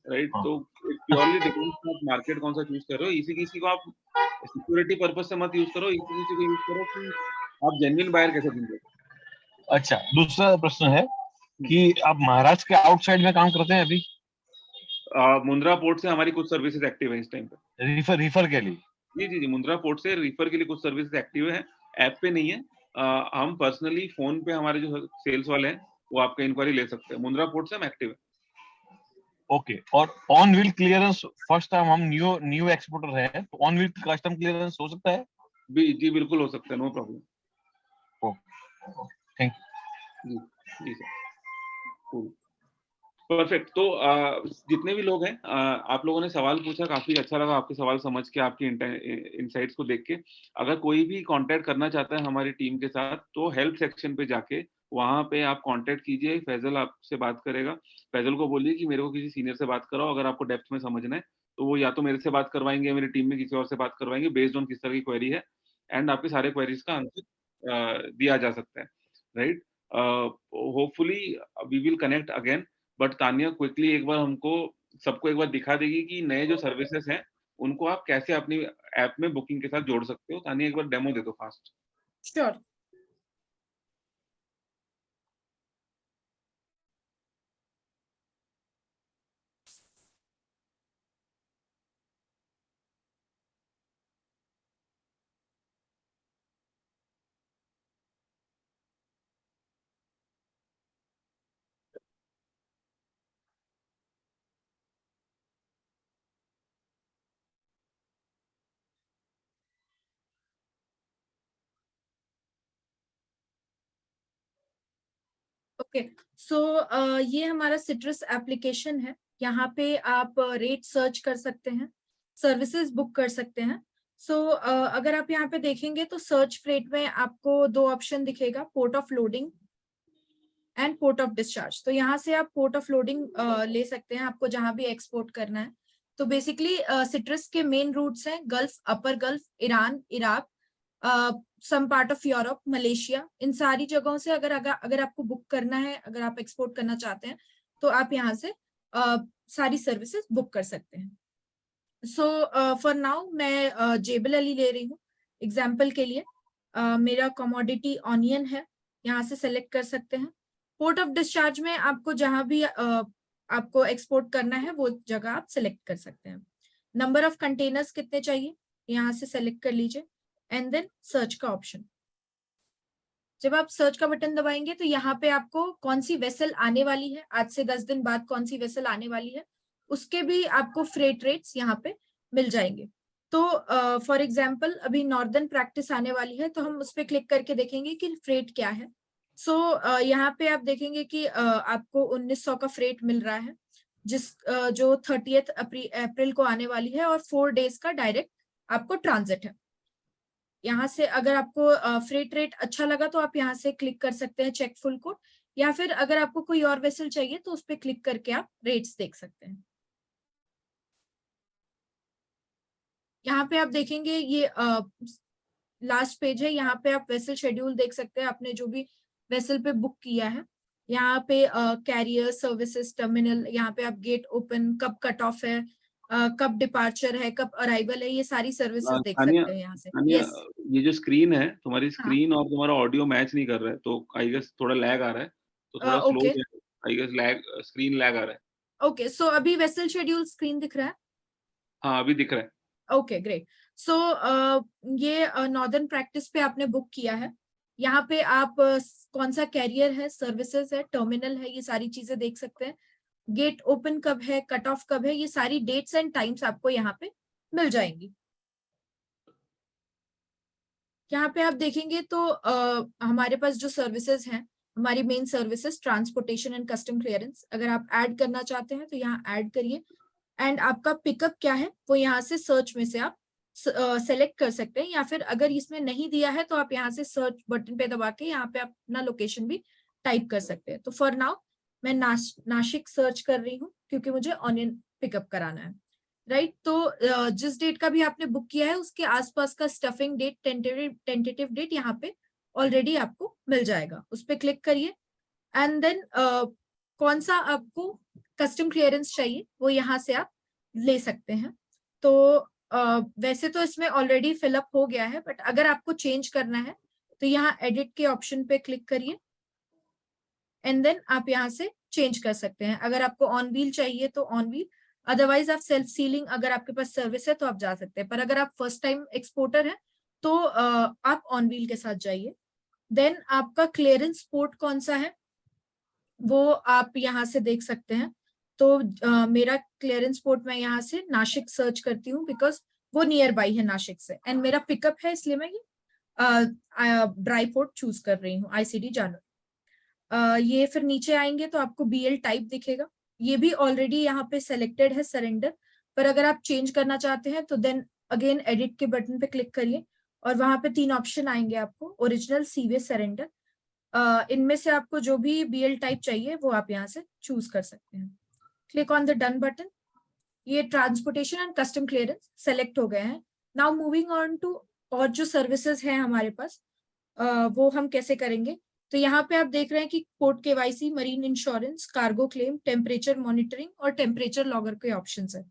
राइट। हाँ। तो प्योरली डिपेंड्स आप मार्केट कौन सा चूज कर रहे हो। ईसीजीसी को आप सिक्योरिटी पर्पस से मत यूज करो, ईसीजीसी को यूज करो कि आप जेन्युइन बायर कैसे ढूंढोगे। अच्छा, दूसरा प्रश्न है कि आप महाराष्ट्र के आउटसाइड में काम करते हैं अभी? मुंद्रा पोर्ट से हमारी कुछ सर्विसेज एक्टिव है इस टाइम पे। रिफर के लिए? जी जी जी, मुंद्रा पोर्ट से रिफर के लिए कुछ सर्विसेज एक्टिव है, ऐप पे नहीं है। हम पर्सनली फोन पे हमारे जो सेल्स वाले हैं वो आपका इंक्वायरी ले सकते हैं। मुंद्रा पोर्ट से हम एक्टिव है। ओके। और on wheel clearance, first time हम न्यू न्यू एक्सपोर्टर हैं, तो ऑन व्हील कस्टम क्लियरेंस हो सकता है? जी बिल्कुल हो सकता है, नो प्रॉब्लम। थैंक जी जी सर, परफेक्ट। तो जितने भी लोग हैं, आप लोगों ने सवाल पूछा, काफी अच्छा लगा आपके सवाल समझ के, आपके इनसाइट्स को देख के। अगर कोई भी कांटेक्ट करना चाहता है हमारी टीम के साथ तो हेल्प सेक्शन पे जाके वहां पे आप कांटेक्ट कीजिए, फैजल आपसे बात करेगा। फैजल को बोलिए कि मेरे को किसी सीनियर से बात कराओ, अगर आपको डेप्थ में समझना है तो वो या तो मेरे से बात करवाएंगे, मेरी टीम में किसी और से बात करवाएंगे, बेस्ड ऑन किस तरह की क्वेरी है, एंड आपके सारे क्वेरीज का आंसर दिया जा सकता है, right. Hopefully we will connect again. But Tania quickly एक बार हमको सबको एक बार दिखा देगी कि नए जो सर्विसेज हैं उनको आप कैसे अपनी ऐप में बुकिंग के साथ जोड़ सकते हो। तानिया एक बार डेमो दे दो फास्ट। श्योर। ओके, सो ये हमारा सिट्रस एप्लीकेशन है। यहाँ पे आप रेट सर्च कर सकते हैं, सर्विसेज बुक कर सकते हैं। सो अगर आप यहाँ पे देखेंगे तो सर्च फ्रेट में आपको दो ऑप्शन दिखेगा, port of loading and port of discharge. तो यहाँ से आप पोर्ट ऑफ लोडिंग ले सकते हैं, आपको जहां भी एक्सपोर्ट करना है। तो बेसिकली सिट्रस के मेन रूट्स हैं gulf, upper gulf, Iran, Iraq, some part of Europe, Malaysia. इन सारी जगहों से अगर आपको बुक करना है, अगर आप एक्सपोर्ट करना चाहते हैं तो आप यहाँ से सारी सर्विसेज बुक कर सकते हैं। सो फॉर नाउ मैं जेबल अली ले रही हूँ एग्जाम्पल के लिए। मेरा कमोडिटी ऑनियन है, यहाँ से सेलेक्ट कर सकते हैं। पोर्ट ऑफ डिस्चार्ज में आपको जहां भी आपको एक्सपोर्ट करना है वो जगह आप सेलेक्ट कर सकते हैं। नंबर ऑफ कंटेनर्स कितने चाहिए यहाँ से सेलेक्ट कर लीजिए, एंड देन सर्च का ऑप्शन। जब आप सर्च का बटन दबाएंगे तो यहाँ पे आपको कौन सी वेसल आने वाली है, आज से 10 दिन बाद कौन सी वेसल आने वाली है, उसके भी आपको फ्रेट रेट्स यहाँ पे मिल जाएंगे। तो फॉर एग्जाम्पल अभी नॉर्दर्न प्रैक्टिस आने वाली है, तो हम उस पर क्लिक करके देखेंगे कि फ्रेट क्या है। सो यहाँ पे आप देखेंगे कि आपको 1900 का फ्रेट मिल रहा है, जो 30 अप्रैल को आने वाली है, और 4 डेज का डायरेक्ट आपको ट्रांजिट है। यहाँ से अगर आपको फ्रेट रेट अच्छा लगा तो आप यहाँ से क्लिक कर सकते हैं चेक फुल कोड, या फिर अगर आपको कोई और वेसल चाहिए तो उस पर क्लिक करके आप रेट्स देख सकते हैं। यहाँ पे आप देखेंगे ये लास्ट पेज है, यहाँ पे आप वेसल शेड्यूल देख सकते हैं, आपने जो भी वेसल पे बुक किया है। यहाँ पे कैरियर, सर्विसेज, टर्मिनल, यहाँ पे आप गेट ओपन, कब कट ऑफ है, कब डिपार्चर है, कब अराइवल है, ये सारी सर्विसेज देख तानिया, सकते हैं यहाँ से। तानिया, यस, ये जो स्क्रीन है तुम्हारी, हाँ, स्क्रीन और तुम्हारा ऑडियो मैच नहीं कर रहा है, तो आई गेस थोड़ा लैग आ रहा है, तो थोड़ा slow okay I guess lag, screen lag आ रहा है। ओके, सो अभी वेसल शेड्यूल स्क्रीन दिख रहा है? हाँ अभी दिख रहा है। Okay great. सो ये नॉर्दर्न प्रैक्टिस पे आपने बुक किया है। यहाँ पे आप कौन सा कैरियर है, सर्विसेज है, टर्मिनल है, ये सारी चीजें देख सकते हैं। गेट ओपन कब है, कट ऑफ कब है, ये सारी डेट्स एंड टाइम्स आपको यहाँ पे मिल जाएंगी। यहाँ पे आप देखेंगे तो हमारे पास जो सर्विसेज हैं, हमारी main services transportation and custom clearance, अगर आप ऐड करना चाहते हैं तो यहाँ ऐड करिए। एंड आपका पिकअप क्या है वो यहाँ से सर्च में से आप सेलेक्ट कर सकते हैं, या फिर अगर इसमें नहीं दिया है तो आप यहाँ से सर्च बटन पे दबा के यहाँ पे आप अपना लोकेशन भी टाइप कर सकते हैं। तो फॉर नाउ मैं नासिक सर्च कर रही हूँ क्योंकि मुझे ऑनियन पिकअप कराना है, राइट। तो जिस डेट का भी आपने बुक किया है उसके आसपास का स्टफिंग डेट, टेंटेटिव डेट यहाँ पे ऑलरेडी आपको मिल जाएगा, उस पर क्लिक करिए। एंड देन कौन सा आपको कस्टम क्लियरेंस चाहिए वो यहाँ से आप ले सकते हैं। तो वैसे तो इसमें ऑलरेडी फिलअप हो गया है, बट अगर आपको चेंज करना है तो यहाँ एडिट के ऑप्शन पे क्लिक करिए एंड देन आप यहाँ से चेंज कर सकते हैं। अगर आपको ऑन व्हील चाहिए तो ऑन व्हील, अदरवाइज आप सेल्फ सीलिंग अगर आपके पास सर्विस है तो आप जा सकते हैं, पर अगर आप फर्स्ट टाइम एक्सपोर्टर है तो आप ऑन व्हील के साथ जाइए। देन आपका क्लियरेंस पोर्ट कौन सा है वो आप यहाँ से देख सकते हैं। तो मेरा क्लियरेंस पोर्ट मैं यहाँ से नासिक सर्च करती हूँ बिकॉज वो नियर बाई है नासिक से, एंड मेरा पिकअप है इसलिए मैं ये ड्राई पोर्ट चूज कर रही हूँ, ICD जानवर। ये फिर नीचे आएंगे तो आपको BL टाइप दिखेगा, ये भी ऑलरेडी यहाँ पे सेलेक्टेड है सरेंडर, पर अगर आप चेंज करना चाहते हैं तो देन अगेन एडिट के बटन पे क्लिक करिए और वहां पे 3 ऑप्शन आएंगे आपको, ओरिजिनल, सीवे, सरेंडर। इनमें से आपको जो भी BL टाइप चाहिए वो आप यहाँ से चूज कर सकते हैं। Click on the done button. ये transportation and custom clearance select हो गए हैं। नाउ मूविंग ऑन टू और जो सर्विसेज हैं हमारे पास वो हम कैसे करेंगे। तो यहाँ पे आप देख रहे हैं कि port KYC, marine insurance, cargo claim, temperature monitoring और टेम्परेचर लॉगर के ऑप्शन है।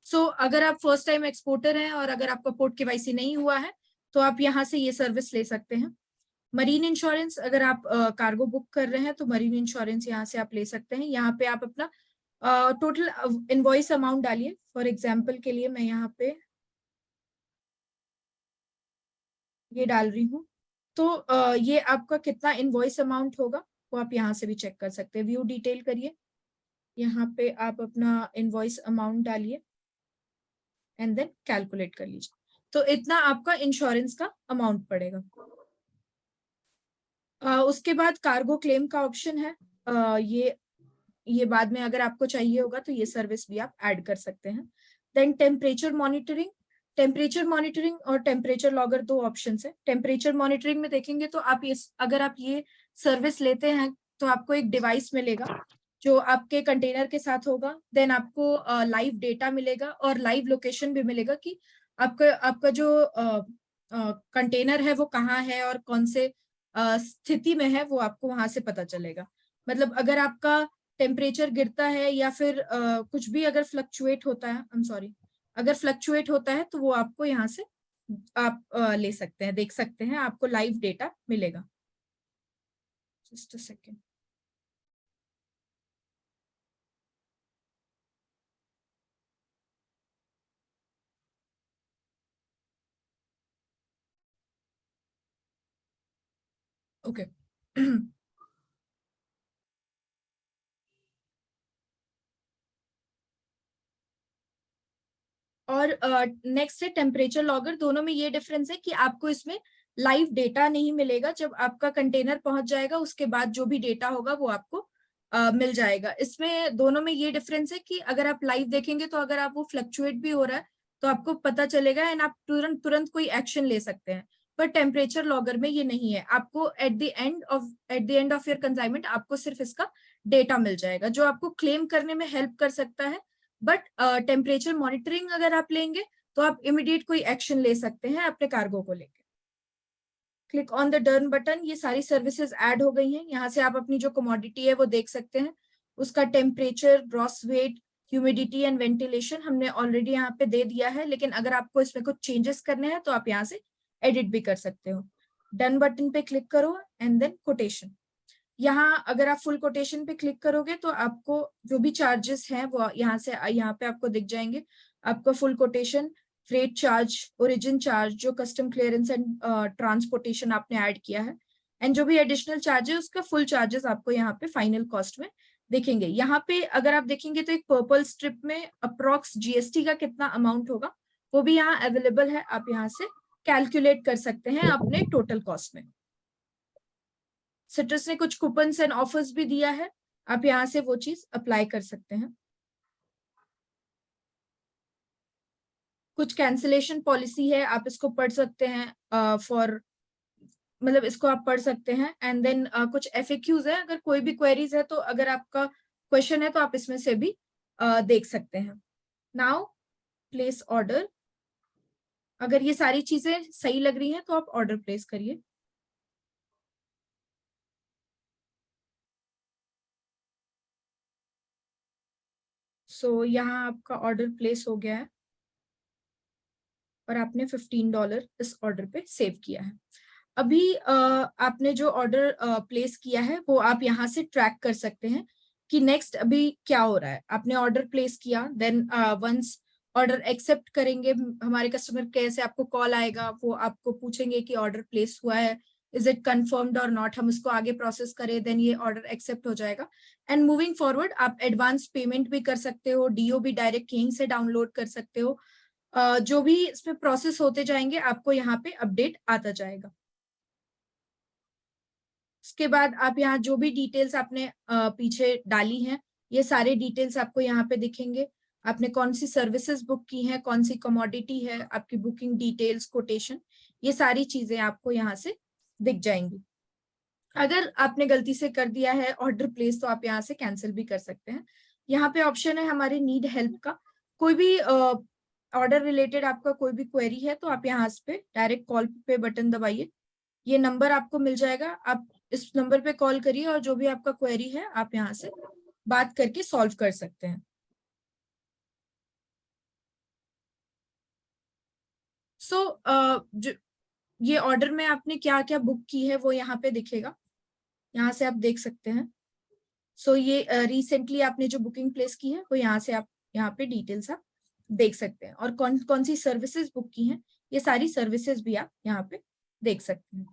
सो अगर आप फर्स्ट टाइम एक्सपोर्टर हैं और अगर आपका पोर्ट KYC नहीं हुआ है तो आप यहाँ से ये सर्विस ले सकते हैं। मरीन इंश्योरेंस, अगर आप कार्गो बुक कर रहे हैं तो मरीन इंश्योरेंस यहाँ से आप ले सकते हैं। यहाँ पे आप अपना टोटल इनवॉइस अमाउंट डालिए। फॉर एग्जांपल के लिए मैं यहाँ पे ये डाल रही हूँ, तो ये आपका कितना इनवॉइस अमाउंट होगा वो आप यहाँ से भी चेक कर सकते हैं। व्यू डिटेल करिए, यहाँ पे आप अपना इनवॉइस अमाउंट डालिए एंड देन कैलकुलेट कर लीजिए। तो इतना आपका इंश्योरेंस का अमाउंट पड़ेगा। उसके बाद कार्गो क्लेम का ऑप्शन है, ये बाद में अगर आपको चाहिए होगा तो ये सर्विस भी आप ऐड कर सकते हैं। देन टेम्परेचर मॉनिटरिंग और टेम्परेचर लॉगर 2 ऑप्शन है। टेम्परेचर मॉनिटरिंग में देखेंगे तो आप अगर आप ये सर्विस लेते हैं तो आपको एक डिवाइस मिलेगा जो आपके कंटेनर के साथ होगा। देन आपको लाइव डेटा मिलेगा और लाइव लोकेशन भी मिलेगा कि आपका जो कंटेनर है वो कहाँ है और कौन से स्थिति में है वो आपको वहां से पता चलेगा। मतलब अगर आपका टेम्परेचर गिरता है या फिर कुछ भी अगर फ्लक्चुएट होता है, अगर फ्लक्चुएट होता है तो वो आपको यहाँ से आप ले सकते हैं, देख सकते हैं, आपको लाइव डेटा मिलेगा। Just a second. ओके और नेक्स्ट है टेम्परेचर लॉगर। दोनों में ये डिफरेंस है कि आपको इसमें लाइव डेटा नहीं मिलेगा, जब आपका कंटेनर पहुंच जाएगा उसके बाद जो भी डेटा होगा वो आपको मिल जाएगा। इसमें दोनों में ये डिफरेंस है कि अगर आप लाइव देखेंगे तो अगर आप वो फ्लक्चुएट भी हो रहा है तो आपको पता चलेगा एंड आप तुरंत कोई एक्शन ले सकते हैं। पर टेम्परेचर लॉगर में ये नहीं है। आपको at the end of your consignment आपको सिर्फ इसका डेटा मिल जाएगा जो आपको क्लेम करने में हेल्प कर सकता है। बट टेम्परेचर मॉनिटरिंग अगर आप लेंगे तो आप इमीडिएट कोई एक्शन ले सकते हैं अपने कार्गो को लेकर। Click on the done button, ये सारी सर्विसेज ऐड हो गई हैं। यहाँ से आप अपनी जो कमोडिटी है वो देख सकते हैं, उसका temperature, gross weight, humidity and ventilation हमने ऑलरेडी यहाँ पे दे दिया है, लेकिन अगर आपको इसमें कुछ चेंजेस करने हैं तो आप यहाँ से एडिट भी कर सकते हो। डन बटन पे क्लिक करो एंड देन कोटेशन। यहाँ अगर आप फुल कोटेशन पे क्लिक करोगे तो आपको जो भी चार्जेस हैं वो यहाँ पे आपको दिख जाएंगे। आपका full quotation, freight charge, origin charge, जो कस्टम क्लियरेंस एंड ट्रांसपोर्टेशन आपने ऐड किया है, एंड जो भी एडिशनल चार्ज है उसका फुल चार्जेस आपको यहाँ पे फाइनल कॉस्ट में देखेंगे। यहाँ पे अगर आप देखेंगे तो एक पर्पल स्ट्रिप में अप्रॉक्स जीएसटी का कितना अमाउंट होगा वो भी यहाँ अवेलेबल है। आप यहाँ से कैलकुलेट कर सकते हैं अपने टोटल कॉस्ट में। सिट्रस ने कुछ कूपन्स एंड ऑफर्स भी दिया है, आप यहाँ से वो चीज अप्लाई कर सकते हैं। कुछ कैंसिलेशन पॉलिसी है, आप इसको पढ़ सकते हैं मतलब इसको आप पढ़ सकते हैं। एंड देन कुछ FAQs है, अगर कोई भी क्वेरीज है तो अगर आपका क्वेश्चन है तो आप इसमें से भी देख सकते हैं। Now place order. अगर ये सारी चीजें सही लग रही हैं तो आप ऑर्डर प्लेस करिए। सो यहाँ आपका ऑर्डर प्लेस हो गया है और आपने $15 इस ऑर्डर पे सेव किया है। अभी आपने जो ऑर्डर प्लेस किया है वो आप यहाँ से ट्रैक कर सकते हैं कि नेक्स्ट अभी क्या हो रहा है। आपने ऑर्डर प्लेस किया, देन वंस ऑर्डर एक्सेप्ट करेंगे, हमारे कस्टमर केयर से आपको कॉल आएगा, वो आपको पूछेंगे कि ऑर्डर प्लेस हुआ है, इज इट कंफर्म्ड और नॉट, हम इसको आगे प्रोसेस करें, देन ये ऑर्डर एक्सेप्ट हो जाएगा। एंड मूविंग फॉरवर्ड आप एडवांस पेमेंट भी कर सकते हो, डीओ भी डायरेक्ट यहीं से डाउनलोड कर सकते हो। जो भी इसमें प्रोसेस होते जाएंगे आपको यहाँ पे अपडेट आता जाएगा। उसके बाद आप यहाँ जो भी डिटेल्स आपने पीछे डाली हैं ये सारे डिटेल्स आपको यहाँ पे दिखेंगे। आपने कौन सी सर्विसेज बुक की हैं, कौन सी कमोडिटी है, आपकी बुकिंग डिटेल्स, कोटेशन, ये सारी चीजें आपको यहाँ से दिख जाएंगी। अगर आपने गलती से कर दिया है ऑर्डर प्लेस तो आप यहाँ से कैंसिल भी कर सकते हैं। यहाँ पे ऑप्शन है हमारे नीड हेल्प का। कोई भी ऑर्डर रिलेटेड आपका कोई भी क्वेरी है तो आप यहाँ पे डायरेक्ट कॉल पे बटन दबाइए, ये नंबर आपको मिल जाएगा, आप इस नंबर पे कॉल करिए और जो भी आपका क्वेरी है आप यहाँ से बात करके सॉल्व कर सकते हैं। जो ये ऑर्डर में आपने क्या क्या बुक की है वो यहाँ पे दिखेगा, यहाँ से आप देख सकते हैं। ये रिसेंटली आपने जो बुकिंग प्लेस की है वो यहाँ से आप यहाँ पे डिटेल्स आप देख सकते हैं, और कौन कौन सी सर्विसेज बुक की हैं ये सारी सर्विसेज भी आप यहाँ पे देख सकते हैं।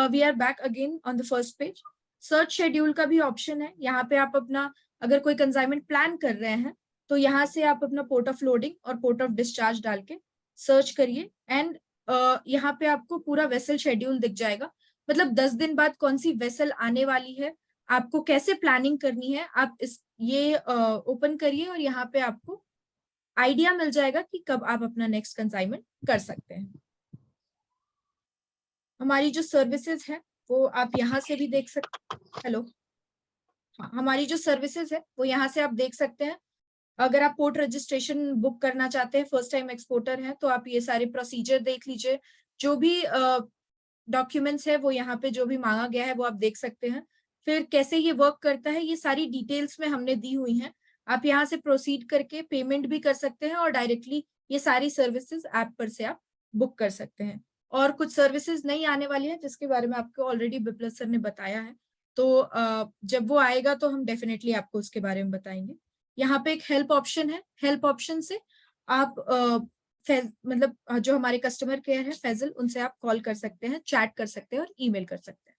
We are back again on the first page. Search schedule का भी ऑप्शन है, यहाँ पे आप अपना अगर कोई कंसाइनमेंट प्लान कर रहे हैं तो यहाँ से आप अपना पोर्ट ऑफ लोडिंग और पोर्ट ऑफ डिस्चार्ज डाल के सर्च करिए एंड यहाँ पे आपको पूरा वेसल शेड्यूल दिख जाएगा। मतलब 10 दिन बाद कौन सी वेसल आने वाली है, आपको कैसे प्लानिंग करनी है, आप ये ओपन करिए और यहाँ पे आपको आइडिया मिल जाएगा कि कब आप अपना नेक्स्ट कंसाइनमेंट कर सकते हैं। हमारी जो सर्विसेज है वो आप यहाँ से भी देख सकते, हेलो, हाँ, हमारी जो सर्विसेज है वो यहाँ से आप देख सकते हैं। अगर आप पोर्ट रजिस्ट्रेशन बुक करना चाहते हैं, फर्स्ट टाइम एक्सपोर्टर हैं, तो आप ये सारे प्रोसीजर देख लीजिए, जो भी डॉक्यूमेंट्स है वो यहाँ पे जो भी मांगा गया है वो आप देख सकते हैं। फिर कैसे ये वर्क करता है ये सारी डिटेल्स में हमने दी हुई हैं, आप यहाँ से प्रोसीड करके पेमेंट भी कर सकते हैं और डायरेक्टली ये सारी सर्विसेज ऐप पर से आप बुक कर सकते हैं। और कुछ सर्विसेज नहीं आने वाली है जिसके बारे में आपको ऑलरेडी बिप्लब सर ने बताया है, तो जब वो आएगा तो हम डेफिनेटली आपको उसके बारे में बताएंगे। यहाँ पे एक हेल्प ऑप्शन है, हेल्प ऑप्शन से आप मतलब जो हमारे कस्टमर केयर है फैजल, उनसे आप कॉल कर सकते हैं, चैट कर सकते हैं और ईमेल कर सकते हैं।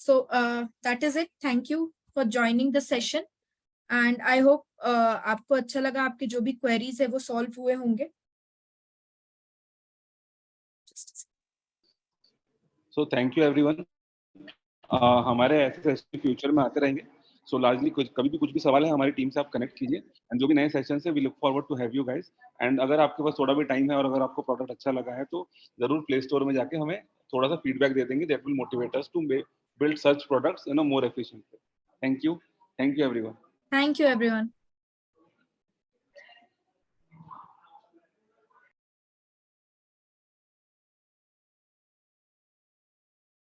So that is it, thank you for joining the session and I hope आपको अच्छा लगा, आपके जो भी क्वेरीज है वो सॉल्व हुए होंगे। So thank you everyone. हमारे ऐसे सेशन फ्यूचर में आते रहेंगे। सो लार्जली कभी भी कुछ भी सवाल है हमारी टीम से आप कनेक्ट कीजिए, एंड जो भी नए सेशन है we look forward to have you guys. And अगर आपके पास थोड़ा भी टाइम है और अगर आपको प्रोडक्ट अच्छा लगा है तो जरूर प्ले स्टोर में जाके हमें थोड़ा सा फीडबैक दे देंगे, that will motivate us to build such products in a more efficient way. Thank you everyone. Thank you, everyone.